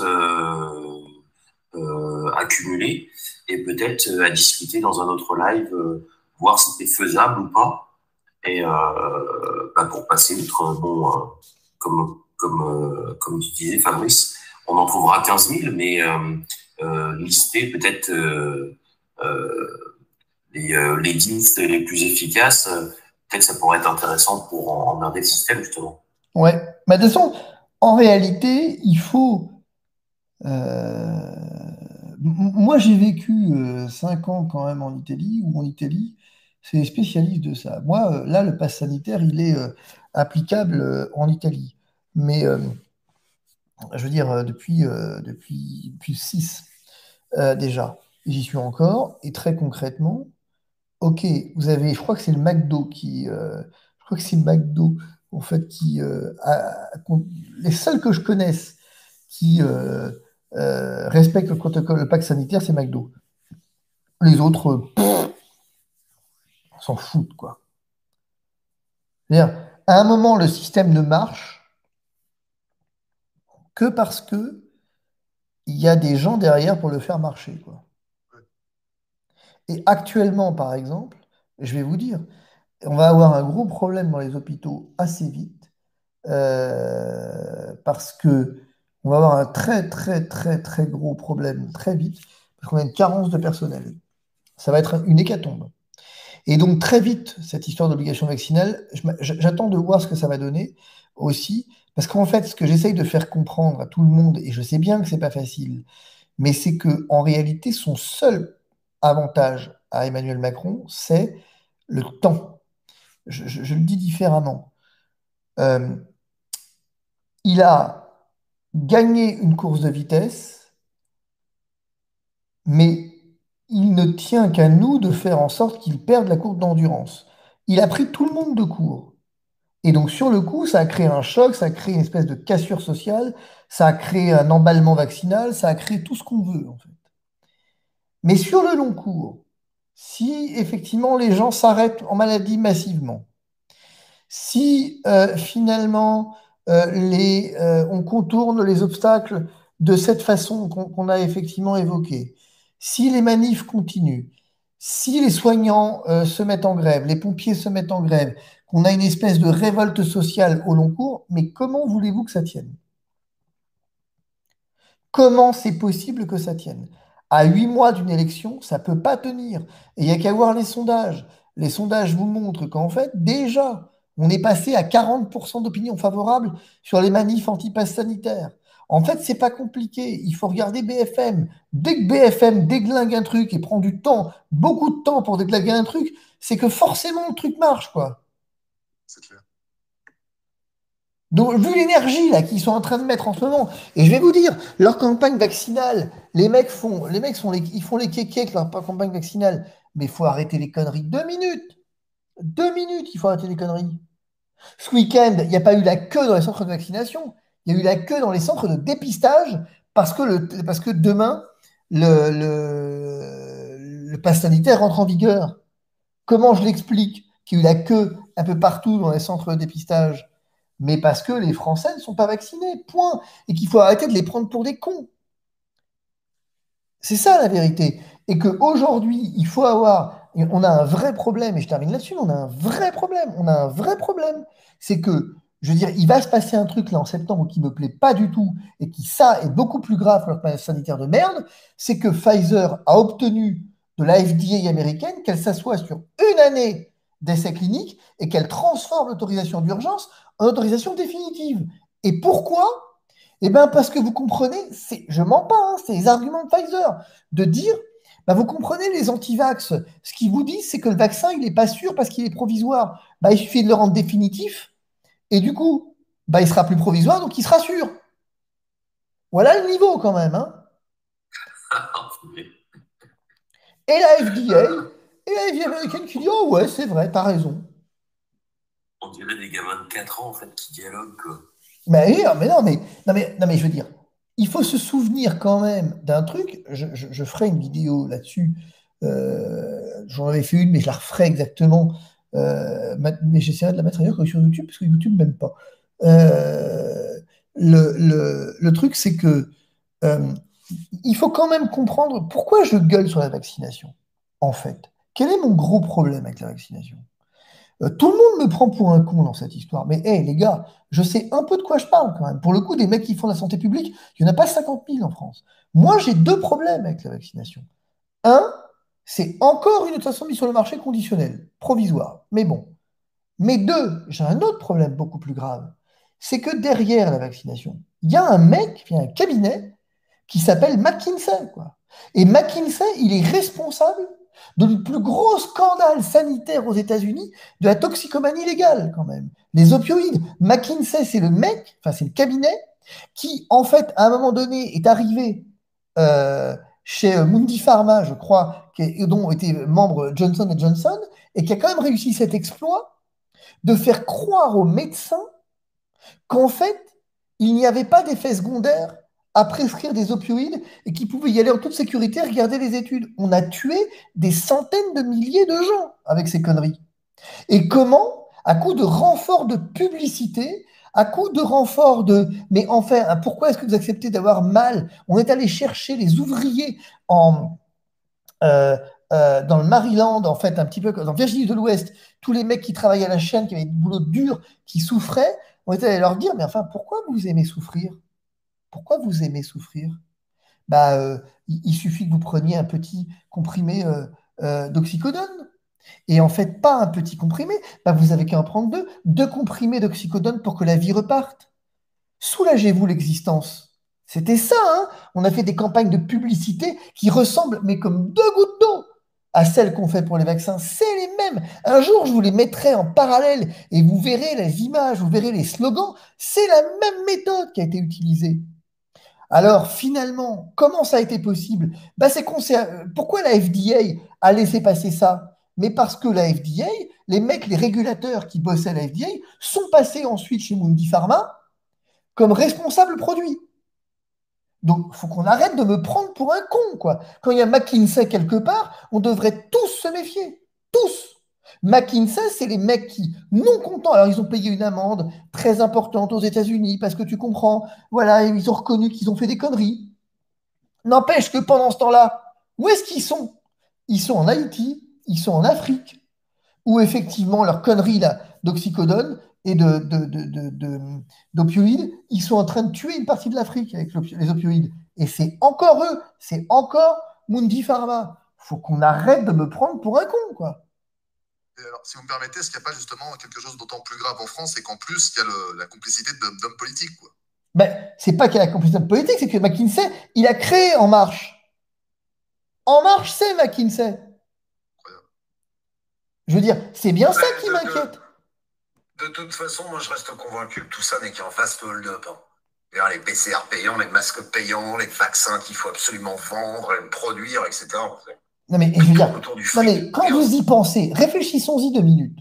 D: accumulées, et peut-être à discuter dans un autre live, voir si c'était faisable ou pas, et bah, pour passer outre, bon, comme tu disais, Fabrice, on en trouvera 15 000, mais lister peut-être les 10 les plus efficaces, peut-être ça pourrait être intéressant pour emmerder le système, justement.
A: Ouais. Mais de toute façon, en réalité, il faut. euh, Moi, j'ai vécu 5 ans quand même en Italie, ou en Italie, c'est spécialiste de ça. Moi, là, le pass sanitaire, il est applicable en Italie. Mais je veux dire, depuis 6 déjà. J'y suis encore. Et très concrètement, ok, vous avez, je crois que c'est le McDo qui. Je crois que c'est le McDo en fait, les seuls que je connaisse qui respectent le protocole, le pack sanitaire, c'est McDo. Les autres, s'en foutent, quoi. C'est-à-dire, à un moment, le système ne marche que parce que il y a des gens derrière pour le faire marcher, quoi. Et actuellement, par exemple, je vais vous dire, on va avoir un gros problème dans les hôpitaux assez vite, parce que on va avoir un très, très, très, très gros problème très vite, parce qu'on a une carence de personnel. Ça va être une hécatombe. Et donc, très vite, cette histoire d'obligation vaccinale, j'attends de voir ce que ça va donner aussi, parce qu'en fait, ce que j'essaye de faire comprendre à tout le monde, et je sais bien que c'est pas facile, mais c'est que en réalité, son seul avantage à Emmanuel Macron, c'est le temps. Je le dis différemment. Euh, il a gagné une course de vitesse, mais il ne tient qu'à nous de faire en sorte qu'il perde la course d'endurance. Il a pris tout le monde de court. Et donc, sur le coup, ça a créé un choc, ça a créé une espèce de cassure sociale, ça a créé un emballement vaccinal, ça a créé tout ce qu'on veut, en fait. Mais sur le long cours, si effectivement les gens s'arrêtent en maladie massivement, si finalement on contourne les obstacles de cette façon qu'on a effectivement évoquée, si les manifs continuent, si les soignants se mettent en grève, les pompiers se mettent en grève, qu'on a une espèce de révolte sociale au long cours, mais comment voulez-vous que ça tienne? Comment c'est possible que ça tienne? À 8 mois d'une élection, ça ne peut pas tenir. Et il n'y a qu'à voir les sondages. Les sondages vous montrent qu'en fait, déjà, on est passé à 40% d'opinion favorable sur les manifs anti-pass sanitaire. En fait, c'est pas compliqué. Il faut regarder BFM. Dès que BFM déglingue un truc et prend du temps, beaucoup de temps pour déglinguer un truc, c'est que forcément le truc marche, quoi.
C: C'est clair.
A: Donc, vu l'énergie là qu'ils sont en train de mettre en ce moment, et je vais vous dire, leur campagne vaccinale, ils font les kékés avec leur campagne vaccinale, mais il faut arrêter les conneries. 2 minutes, 2 minutes, il faut arrêter les conneries. Ce week-end, il n'y a pas eu la queue dans les centres de vaccination, il y a eu la queue dans les centres de dépistage parce que demain, le pass sanitaire rentre en vigueur. Comment je l'explique qu'il y a eu la queue un peu partout dans les centres de dépistage? Mais parce que les Français ne sont pas vaccinés, point. Et qu'il faut arrêter de les prendre pour des cons. C'est ça la vérité. Et qu'aujourd'hui, il faut avoir. Et on a un vrai problème, et je termine là-dessus, on a un vrai problème. On a un vrai problème. C'est que, je veux dire, il va se passer un truc là en septembre qui ne me plaît pas du tout, et qui, ça, est beaucoup plus grave que leur passe sanitaire de merde, c'est que Pfizer a obtenu de la FDA américaine qu'elle s'assoie sur une année d'essais cliniques et qu'elle transforme l'autorisation d'urgence en autorisation définitive. Et pourquoi? Eh bien, parce que vous comprenez, je mens pas, hein, c'est les arguments de Pfizer, de dire, bah, vous comprenez les antivax, ce qu'ils vous disent, c'est que le vaccin, il n'est pas sûr parce qu'il est provisoire. Bah, il suffit de le rendre définitif, et du coup, bah, il sera plus provisoire, donc il sera sûr. Voilà le niveau quand même. Hein. Et la FDA, et la FDA américaine qui dit, oh ouais, c'est vrai, t'as raison.
D: On dirait des gamins de 4 ans en fait qui dialoguent, quoi.
A: Mais non, non, mais je veux dire, il faut se souvenir quand même d'un truc. Je ferai une vidéo là-dessus. J'en avais fait une, mais je la referai exactement. Mais j'essaierai de la mettre ailleurs que sur YouTube, parce que YouTube m'aime pas. Le truc, c'est que euh, il faut quand même comprendre pourquoi je gueule sur la vaccination, en fait. Quel est mon gros problème avec la vaccination? Tout le monde me prend pour un con dans cette histoire. Mais hé, les gars, je sais un peu de quoi je parle quand même. Pour le coup, des mecs qui font la santé publique, il n'y en a pas 50 000 en France. Moi, j'ai deux problèmes avec la vaccination. Un, c'est encore une autorisation mise sur le marché conditionnelle, provisoire. Mais bon. Mais deux, j'ai un autre problème beaucoup plus grave. C'est que derrière la vaccination, il y a un mec, il y a un cabinet qui s'appelle McKinsey, quoi. Et McKinsey, il est responsable de le plus gros scandale sanitaire aux États-Unis, de la toxicomanie légale, quand même. Les opioïdes. McKinsey, c'est le mec, enfin, c'est le cabinet qui, en fait, à un moment donné, est arrivé chez Mundi Pharma, je crois, dont était membre Johnson Johnson, et qui a quand même réussi cet exploit de faire croire aux médecins qu'en fait, il n'y avait pas d'effet secondaire à prescrire des opioïdes et qu'ils pouvaient y aller en toute sécurité, regarder les études. On a tué des centaines de milliers de gens avec ces conneries. Et comment? À coup de renfort de publicité, à coup de renfort de mais enfin, pourquoi est-ce que vous acceptez d'avoir mal? On est allé chercher les ouvriers en, euh, dans le Maryland, en fait, un petit peu comme dans Virginie de l'Ouest, tous les mecs qui travaillaient à la chaîne, qui avaient du boulot dur, qui souffraient, on est allé leur dire, mais enfin, pourquoi vous aimez souffrir? Pourquoi vous aimez souffrir? Bah, il suffit que vous preniez un petit comprimé d'oxycodone. Et en fait, pas un petit comprimé, bah, vous avez qu'à en prendre deux comprimés d'oxycodone pour que la vie reparte. Soulagez-vous l'existence. C'était ça, hein. On a fait des campagnes de publicité qui ressemblent, mais comme deux gouttes d'eau, à celles qu'on fait pour les vaccins. C'est les mêmes. Un jour, je vous les mettrai en parallèle et vous verrez les images, vous verrez les slogans. C'est la même méthode qui a été utilisée. Alors finalement, comment ça a été possible? Bah, pourquoi la FDA a laissé passer ça? Mais parce que la FDA, les mecs, les régulateurs qui bossaient à la FDA, sont passés ensuite chez Mundi Pharma comme responsables produits. Donc, il faut qu'on arrête de me prendre pour un con, quoi. Quand il y a McKinsey quelque part, on devrait tous se méfier. Tous. McKinsey, c'est les mecs qui, non contents, alors ils ont payé une amende très importante aux États-Unis parce que tu comprends, voilà, ils ont reconnu qu'ils ont fait des conneries. N'empêche que pendant ce temps-là, où est-ce qu'ils sont? Ils sont en Haïti, ils sont en Afrique, où effectivement leurs conneries là, d'oxycodone et d'opioïdes, ils sont en train de tuer une partie de l'Afrique avec les opioïdes. Et c'est encore eux, c'est encore Mundi Pharma. Faut qu'on arrête de me prendre pour un con, quoi.
C: Et alors, si vous me permettez, est-ce qu'il n'y a pas justement quelque chose d'autant plus grave en France, c'est qu'en plus, il y a la complicité d'hommes politiques, quoi.
A: Ben, c'est pas qu'il y a la complicité politique, c'est que McKinsey, il a créé En Marche. En Marche, c'est McKinsey.
C: Incroyable.
A: Je veux dire, c'est bien ça
B: Ouais,
A: qui m'inquiète.
B: De toute façon, moi, je reste convaincu que tout ça n'est qu'un vaste hold-up, hein. Les PCR payants, les masques payants, les vaccins qu'il faut absolument vendre, produire, etc.
A: Non mais, je veux dire,
B: Autour du
A: non
B: fric.
A: mais quand vous y pensez, réfléchissons-y 2 minutes.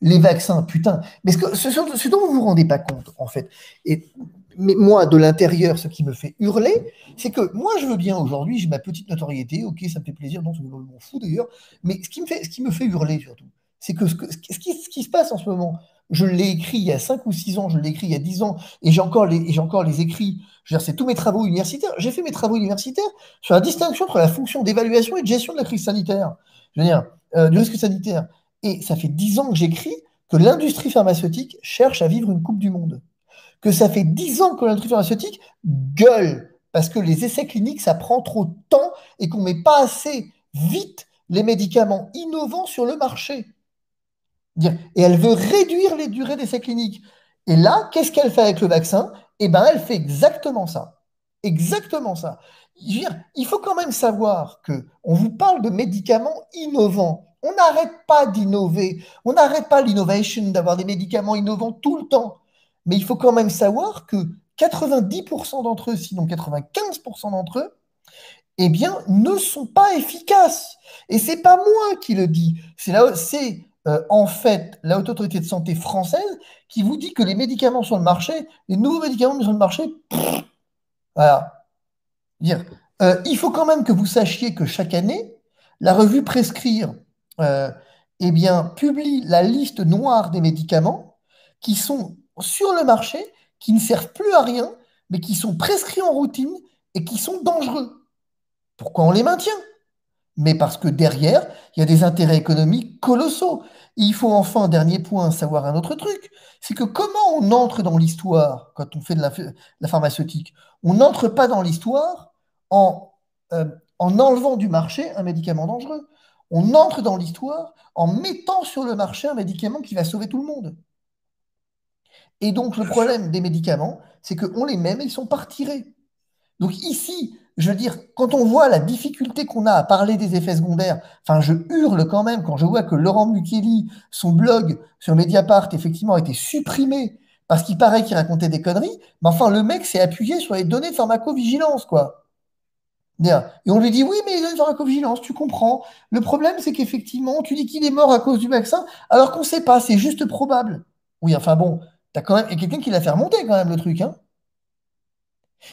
A: Les vaccins, putain. Mais ce dont vous vous rendez pas compte, en fait, et mais moi, de l'intérieur, ce qui me fait hurler, c'est que moi, je veux bien aujourd'hui, j'ai ma petite notoriété, ok, ça me fait plaisir, non, je m'en fous d'ailleurs, mais ce qui me fait hurler surtout, c'est que ce qui se passe en ce moment, je l'ai écrit il y a 5 ou 6 ans, je l'ai écrit il y a 10 ans, et j'ai encore les écrits, je veux dire, c'est tous mes travaux universitaires. J'ai fait mes travaux universitaires sur la distinction entre la fonction d'évaluation et de gestion de la crise sanitaire, je veux dire, du risque sanitaire. Et ça fait 10 ans que j'écris que l'industrie pharmaceutique cherche à vivre une Coupe du Monde. Que ça fait 10 ans que l'industrie pharmaceutique gueule parce que les essais cliniques, ça prend trop de temps et qu'on ne met pas assez vite les médicaments innovants sur le marché. Et elle veut réduire les durées d'essais cliniques. Et là, qu'est-ce qu'elle fait avec le vaccin? Eh bien, elle fait exactement ça. Exactement ça. Je veux dire, il faut quand même savoir que on vous parle de médicaments innovants. On n'arrête pas d'innover. On n'arrête pas l'innovation, d'avoir des médicaments innovants tout le temps. Mais il faut quand même savoir que 90% d'entre eux, sinon 95% d'entre eux, eh bien, ne sont pas efficaces. Et c'est pas moi qui le dis. C'est en fait la Haute Autorité de Santé française qui vous dit que les médicaments sur le marché, les nouveaux médicaments sur le marché, voilà. Dire, il faut quand même que vous sachiez que chaque année, la revue Prescrire euh, eh bien, publie la liste noire des médicaments qui sont sur le marché, qui ne servent plus à rien, mais qui sont prescrits en routine et qui sont dangereux. Pourquoi on les maintient? Mais parce que derrière, il y a des intérêts économiques colossaux. Et il faut enfin, dernier point, savoir un autre truc, c'est que comment on entre dans l'histoire quand on fait de la pharmaceutique? On n'entre pas dans l'histoire en, euh, en enlevant du marché un médicament dangereux. On entre dans l'histoire en mettant sur le marché un médicament qui va sauver tout le monde. Et donc le
B: Bien sûr.
A: problème des médicaments, c'est qu'on les met, mais ils ne sont pas retirés. Donc ici, je veux dire, quand on voit la difficulté qu'on a à parler des effets secondaires, enfin, je hurle quand même quand je vois que Laurent Mukeli, son blog sur Mediapart, effectivement, a été supprimé parce qu'il paraît qu'il racontait des conneries. Mais enfin, le mec s'est appuyé sur les données de pharmacovigilance, quoi. Et on lui dit, oui, mais il est dans la covigilance, tu comprends. Le problème, c'est qu'effectivement, tu dis qu'il est mort à cause du vaccin, alors qu'on ne sait pas, c'est juste probable. Oui, enfin bon, t'as quand même, il y a quelqu'un qui l'a fait remonter quand même le truc, hein.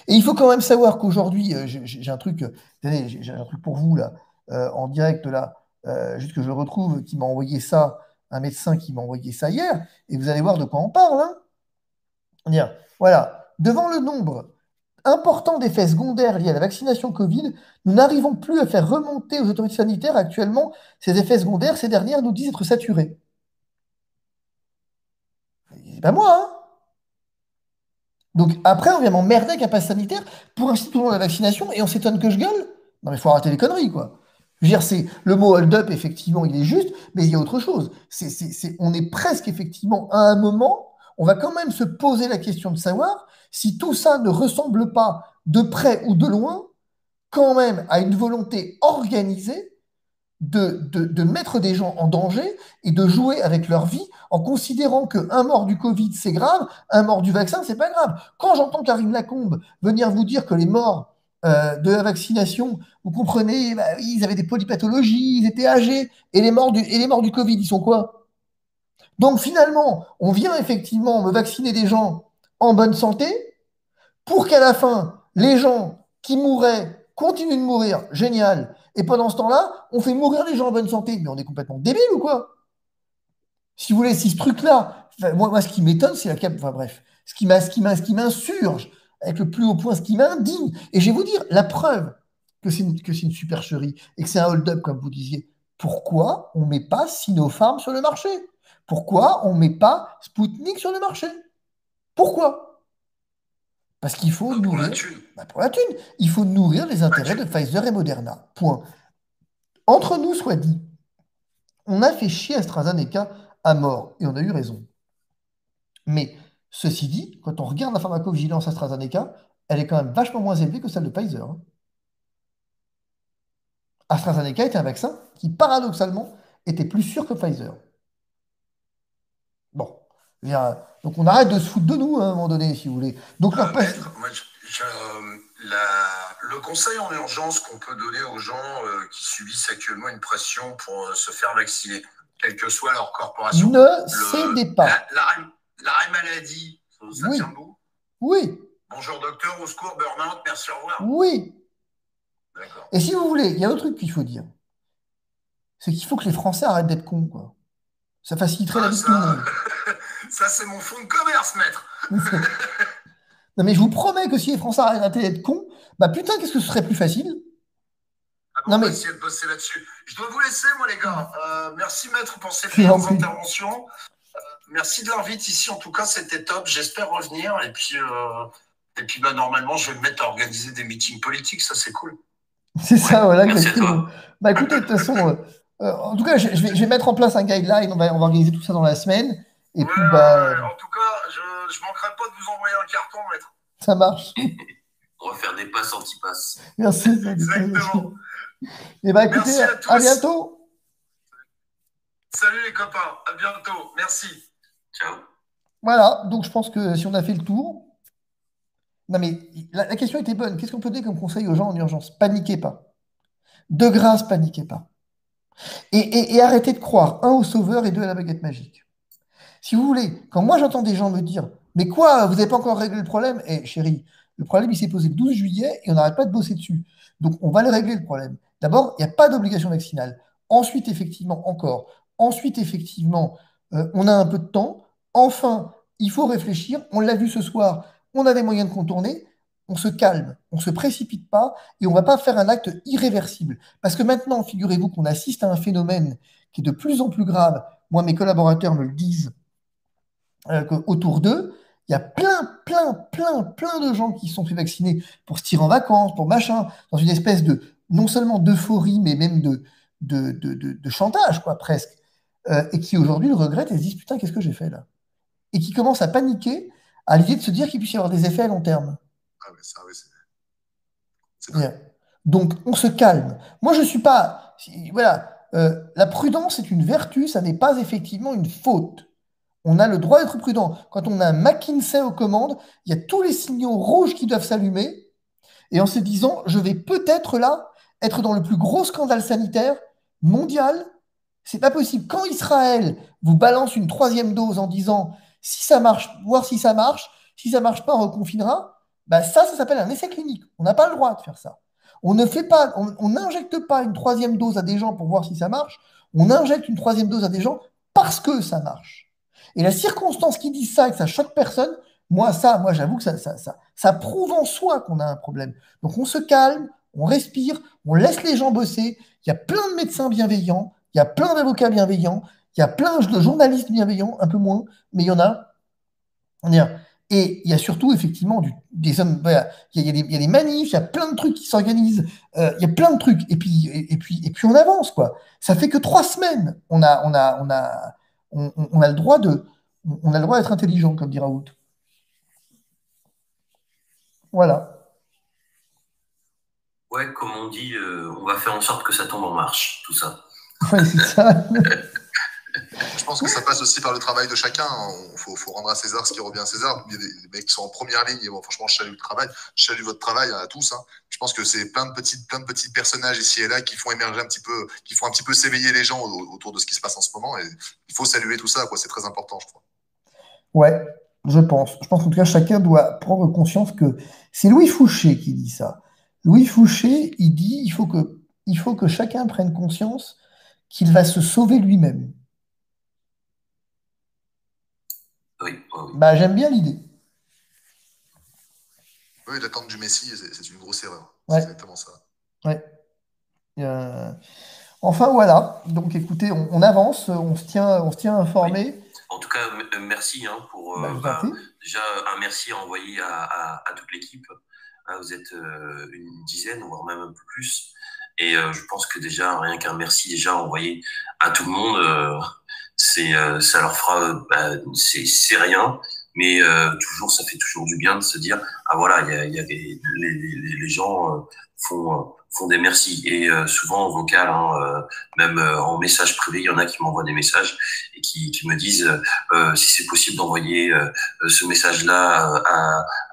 A: Et il faut quand même savoir qu'aujourd'hui, j'ai un truc, attendez, j'ai un truc pour vous là, en direct là, juste que je le retrouve, qui m'a envoyé ça, un médecin qui m'a envoyé ça hier, et vous allez voir de quoi on parle, hein. Dire, voilà, devant le nombre important d'effets secondaires liés à la vaccination Covid, nous n'arrivons plus à faire remonter aux autorités sanitaires actuellement ces effets secondaires. Ces dernières nous disent être saturées. C'est pas moi, hein. Donc après, on vient m'emmerder avec un pass sanitaire pour inciter tout le monde à la vaccination et on s'étonne que je gueule. Non, mais il faut arrêter les conneries, quoi. Je veux dire, le mot hold-up, effectivement, il est juste, mais il y a autre chose. On est presque, effectivement, à un moment, on va quand même se poser la question de savoir si tout ça ne ressemble pas, de près ou de loin, quand même à une volonté organisée de mettre des gens en danger et de jouer avec leur vie en considérant qu'un mort du Covid, c'est grave, un mort du vaccin, c'est pas grave. Quand j'entends Karine Lacombe venir vous dire que les morts de la vaccination, vous comprenez, bah, oui, ils avaient des polypathologies, ils étaient âgés, et les morts du Covid, ils sont quoi? Donc finalement, on vient effectivement me vacciner des gens en bonne santé pour qu'à la fin, les gens qui mourraient continuent de mourir. Génial. Et pendant ce temps-là, on fait mourir les gens en bonne santé. Mais on est complètement débile ou quoi? Si vous voulez, si ce truc-là, enfin, moi, ce qui m'étonne, c'est la cap. Enfin bref, ce qui m'insurge avec le plus haut point, ce qui m'indigne. Et je vais vous dire, la preuve que c'est une supercherie et que c'est un hold-up, comme vous disiez. Pourquoi on ne met pas Sinopharm sur le marché? Pourquoi on ne met pas Sputnik sur le marché? Pourquoi? Parce qu'il faut
B: Pour la
A: nourrir,
B: thune.
A: bah, pour la thune, il faut nourrir les
B: La
A: intérêts de
B: thune.
A: Pfizer et Moderna. Point. Entre nous, soit dit, on a fait chier AstraZeneca à mort, et on a eu raison. Mais ceci dit, quand on regarde la pharmacovigilance AstraZeneca, elle est quand même vachement moins élevée que celle de Pfizer, hein. AstraZeneca était un vaccin qui, paradoxalement, était plus sûr que Pfizer. Bon. Donc on arrête de se foutre de nous, hein, à un moment donné, si vous voulez. Donc leur passe.
B: Maître, moi, le conseil en urgence qu'on peut donner aux gens qui subissent actuellement une pression pour se faire vacciner, quelle que soit leur corporation,
A: Ne cédez pas.
B: l'arrêt maladie, ça
A: Oui.
B: tient debout.
A: Oui.
B: Bonjour docteur, au secours, burn-out, merci, au revoir.
A: Oui.
B: D'accord.
A: Et si vous voulez, il y a un autre truc qu'il faut dire. C'est qu'il faut que les Français arrêtent d'être cons, quoi. Ça faciliterait la vie de tout le monde.
B: Ça, c'est mon fonds de commerce, maître.
A: Non, mais je vous promets que si les Français arrêtaient d'être cons, bah putain, qu'est-ce que ce serait plus facile?
B: Ah bon,
A: Non,
B: on va
A: mais
B: essayer de bosser là-dessus. Je dois vous laisser, moi, les gars. Merci, maître, pour ces
A: je vous en
B: brillantes
A: prie.
B: interventions. Merci de l'invite ici. En tout cas, c'était top. J'espère revenir. Et puis bah, normalement, je vais me mettre à organiser des meetings politiques. Ça, c'est cool.
A: C'est ça, voilà,
D: Merci à
A: exactement.
D: toi.
A: Bah écoutez, de toute façon, en tout cas, je vais mettre en place un guideline, on va organiser tout ça dans la semaine, et
B: Ouais,
A: puis bah,
B: ouais. En tout cas, je manquerai pas de vous envoyer un carton, maître.
A: ça marche.
D: On va faire des passes anti-passes.
A: Merci.
B: Exactement.
A: Et bah écoutez,
B: Merci à tous.
A: à bientôt.
B: Salut les copains. À bientôt. Merci.
D: Ciao.
A: Voilà, donc je pense que si on a fait le tour. Non mais la question était bonne. Qu'est-ce qu'on peut donner comme conseil aux gens en urgence? Paniquez pas. De grâce, paniquez pas. Et arrêtez de croire, un, au sauveur et deux, à la baguette magique. Si vous voulez, quand moi j'entends des gens me dire, mais quoi, vous n'avez pas encore réglé le problème? Eh, chérie, le problème il s'est posé le 12 juillet et on n'arrête pas de bosser dessus. Donc on va le régler le problème. D'abord, il n'y a pas d'obligation vaccinale. Ensuite, effectivement, encore. Ensuite, effectivement, on a un peu de temps. Enfin, il faut réfléchir. On l'a vu ce soir, on a des moyens de contourner. On se calme, on ne se précipite pas et on ne va pas faire un acte irréversible. Parce que maintenant, figurez-vous qu'on assiste à un phénomène qui est de plus en plus grave. Moi, mes collaborateurs me le disent autour d'eux, il y a plein de gens qui se sont fait vacciner pour se tirer en vacances, pour machin, dans une espèce de, non seulement d'euphorie, mais même de chantage, quoi, presque. Et qui aujourd'hui le regrettent et se disent, putain, qu'est-ce que j'ai fait là? Et qui commencent à paniquer à l'idée de se dire qu'il puisse y avoir des effets à long terme.
C: Ah ouais, ça, ouais, c'est
A: Bien. Donc, on se calme. Moi, je ne suis pas. Voilà, la prudence est une vertu, ça n'est pas effectivement une faute. On a le droit d'être prudent. Quand on a un McKinsey aux commandes, il y a tous les signaux rouges qui doivent s'allumer. et en se disant, je vais peut-être là être dans le plus gros scandale sanitaire mondial. C'est pas possible. Quand Israël vous balance une troisième dose en disant, si ça marche, voir si ça marche pas, on reconfinera, bah ça s'appelle un essai clinique. On n'a pas le droit de faire ça. On ne fait pas, on n'injecte pas une troisième dose à des gens pour voir si ça marche. On injecte une troisième dose à des gens parce que ça marche. Et la circonstance qui dit ça et que ça choque personne, moi j'avoue que ça prouve en soi qu'on a un problème. Donc on se calme, on respire, on laisse les gens bosser. Il y a plein de médecins bienveillants, il y a plein d'avocats bienveillants, il y a plein de journalistes bienveillants, un peu moins, mais il y en a. On est un- Et il y a surtout effectivement des hommes. Voilà, il y a des manifs, il y a plein de trucs qui s'organisent, il y a plein de trucs. Et puis on avance, quoi. Ça fait que 3 semaines. On a le droit on a le droit d'être intelligent, comme dit Raoult. Voilà.
D: Ouais, comme on dit, on va faire en sorte que ça tombe en marche, tout ça.
A: Ouais, c'est ça.
C: Je pense que ça passe aussi par le travail de chacun. Il faut rendre à César ce qui revient à César. Il y a des mecs qui sont en première ligne. Et bon, franchement, je salue le travail. Je salue votre travail à tous. Hein. Je pense que c'est plein de petits personnages ici et là qui font émerger un petit peu, qui font un petit peu s'éveiller les gens autour de ce qui se passe en ce moment. Et il faut saluer tout ça, quoi. C'est très important, je crois.
A: Ouais, je pense. Je pense qu'en tout cas, chacun doit prendre conscience que c'est Louis Fouché qui dit ça. Louis Fouché, il dit il faut que chacun prenne conscience qu'il va se sauver lui-même.
D: Oui, oui.
A: Bah, j'aime bien l'idée.
C: Oui, l'attente du Messie, c'est une grosse erreur.
A: Ouais,
C: C'est exactement ça.
A: ouais. Euh, Enfin, voilà. Donc, écoutez, on avance, on se tient
D: Oui.
A: informé.
D: En tout cas, merci pour
A: Bah, je vous en prie.
D: déjà un merci à envoyer à toute l'équipe. Hein, vous êtes une dizaine, voire même un peu plus. Et je pense que déjà, rien qu'un merci déjà envoyé à tout le monde, ça leur fera, c'est rien. Mais toujours, ça fait toujours du bien de se dire, ah voilà, il y a les gens font des merci. Et souvent en vocal, hein, même en message privé, il y en a qui m'envoient des messages et qui me disent si c'est possible d'envoyer ce message-là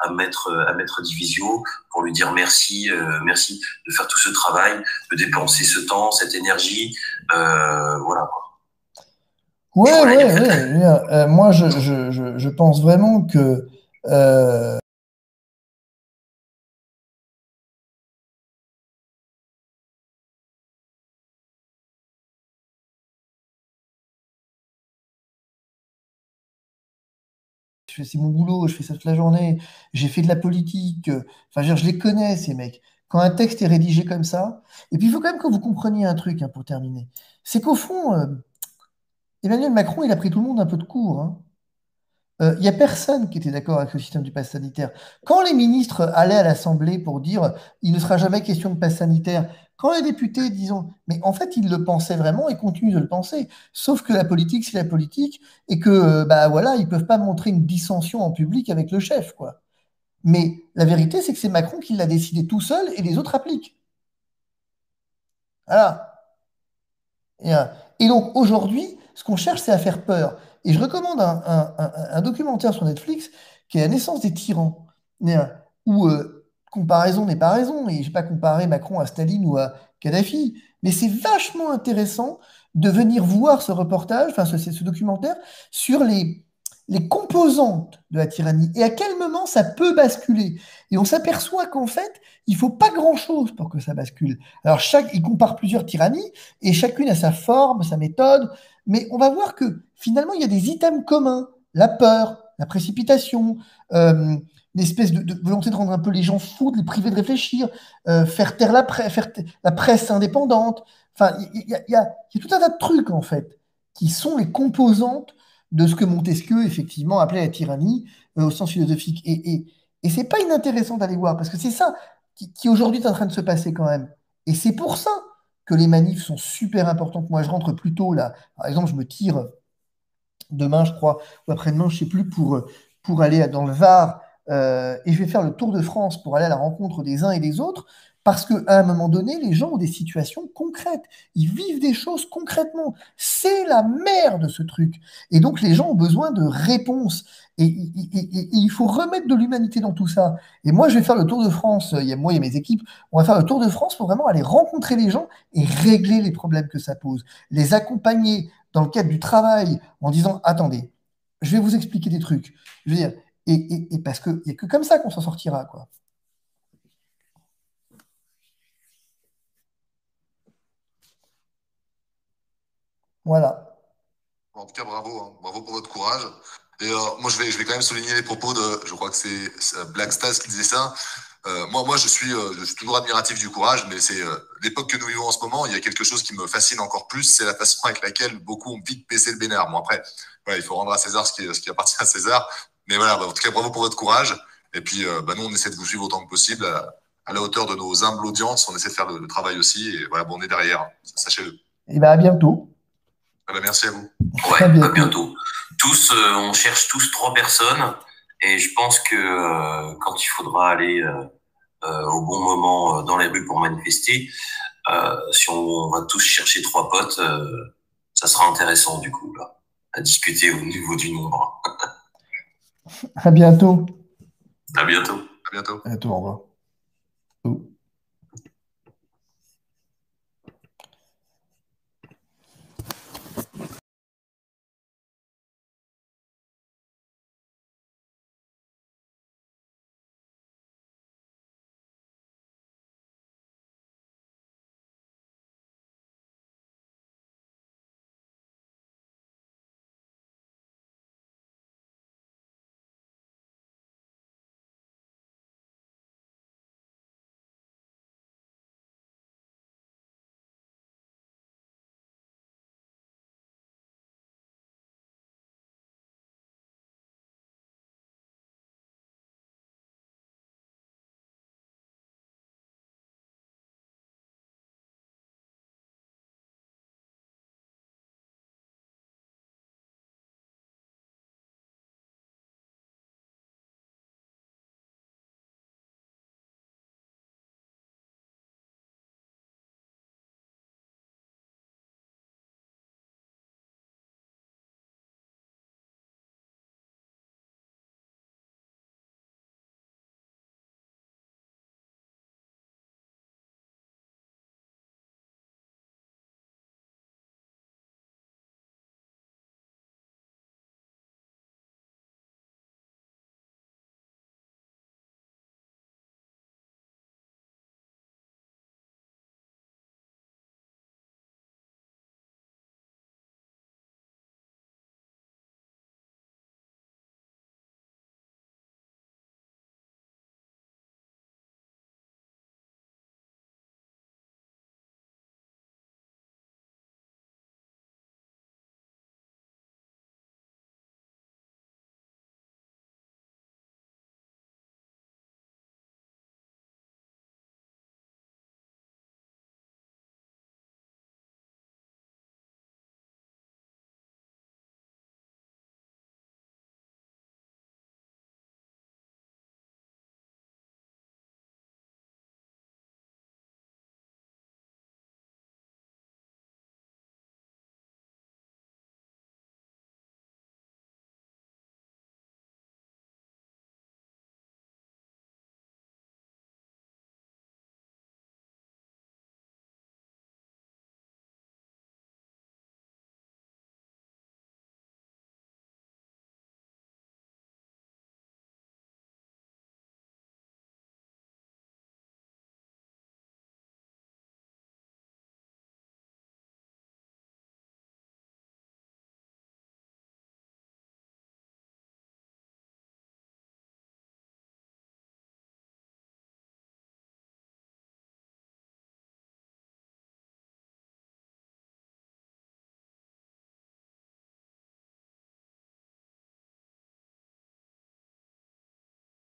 D: à Maître Divisio pour lui dire merci, merci de faire tout ce travail, de dépenser ce temps, cette énergie, voilà.
A: Ouais,
D: Voilà, il y a
A: ouais,
D: peut-être.
A: ouais. Moi, je pense vraiment que euh, c'est mon boulot, je fais ça toute la journée, j'ai fait de la politique, enfin, je veux dire, je les connais, ces mecs. Quand un texte est rédigé comme ça, et puis il faut quand même que vous compreniez un truc, hein, pour terminer, c'est qu'au fond, Emmanuel Macron, il a pris tout le monde un peu de court, hein. Il n'y a personne qui était d'accord avec le système du pass sanitaire. Quand les ministres allaient à l'Assemblée pour dire il ne sera jamais question de pass sanitaire, quand les députés disons, mais en fait ils le pensaient vraiment et continuent de le penser. Sauf que la politique c'est la politique et que bah voilà ils peuvent pas montrer une dissension en public avec le chef, quoi. Mais la vérité c'est que c'est Macron qui l'a décidé tout seul et les autres appliquent. Voilà. Et, euh, et donc aujourd'hui, ce qu'on cherche, c'est à faire peur. Et je recommande un documentaire sur Netflix qui est La naissance des tyrans, où comparaison n'est pas raison, et je ne vais pas comparer Macron à Staline ou à Kadhafi, mais c'est vachement intéressant de venir voir ce reportage, enfin ce documentaire, sur les composantes de la tyrannie et à quel moment ça peut basculer. Et on s'aperçoit qu'en fait, il ne faut pas grand-chose pour que ça bascule. Alors, il compare plusieurs tyrannies, et chacune a sa forme, sa méthode, mais on va voir que finalement, il y a des items communs. La peur, la précipitation, euh, l'espèce de volonté de rendre un peu les gens fous, de les priver de réfléchir, faire taire la presse indépendante. Enfin, il y a tout un tas de trucs, en fait, qui sont les composantes de ce que Montesquieu, effectivement, appelait la tyrannie, au sens philosophique. Et c'est pas inintéressant d'aller voir, parce que c'est ça qui aujourd'hui est en train de se passer quand même. Et c'est pour ça que les manifs sont super importantes. Moi, je rentre plus tôt là. Par exemple, je me tire demain, je crois, ou après-demain, je sais plus, pour aller dans le Var. Et je vais faire le tour de France pour aller à la rencontre des uns et des autres, Parce qu'à un moment donné, les gens ont des situations concrètes. Ils vivent des choses concrètement. C'est la merde, ce truc. Et donc, les gens ont besoin de réponses. Et il faut remettre de l'humanité dans tout ça. Et moi, je vais faire le tour de France. Moi et mes équipes, on va faire le tour de France pour vraiment aller rencontrer les gens et régler les problèmes que ça pose. Les accompagner dans le cadre du travail en disant, attendez, je vais vous expliquer des trucs. Je veux dire, et parce qu'il n'y a que comme ça qu'on s'en sortira, quoi. Voilà.
C: En tout cas, bravo, hein. Bravo pour votre courage. Et moi, je vais quand même souligner les propos de, je crois que c'est Black Stas qui disait ça. Moi, je suis toujours admiratif du courage, mais c'est l'époque que nous vivons en ce moment. Il y a quelque chose qui me fascine encore plus, c'est la façon avec laquelle beaucoup ont vite baissé le bénard. Bon, après, voilà, il faut rendre à César ce qui appartient à César. Mais voilà, en tout cas, bravo pour votre courage. Et puis, nous, on essaie de vous suivre autant que possible, à la hauteur de nos humbles audiences. On essaie de faire le travail aussi. Et voilà, bon, on est derrière, hein. Sachez-le.
A: Et bien, à bientôt.
C: Merci à vous.
D: Ouais,
A: À bientôt.
D: à bientôt. Tous, on cherche tous 3 personnes et je pense que quand il faudra aller au bon moment dans les rues pour manifester, si on va tous chercher 3 potes, ça sera intéressant du coup là, à discuter au niveau du nombre.
A: À bientôt.
D: À bientôt.
C: À bientôt.
A: À bientôt, au revoir.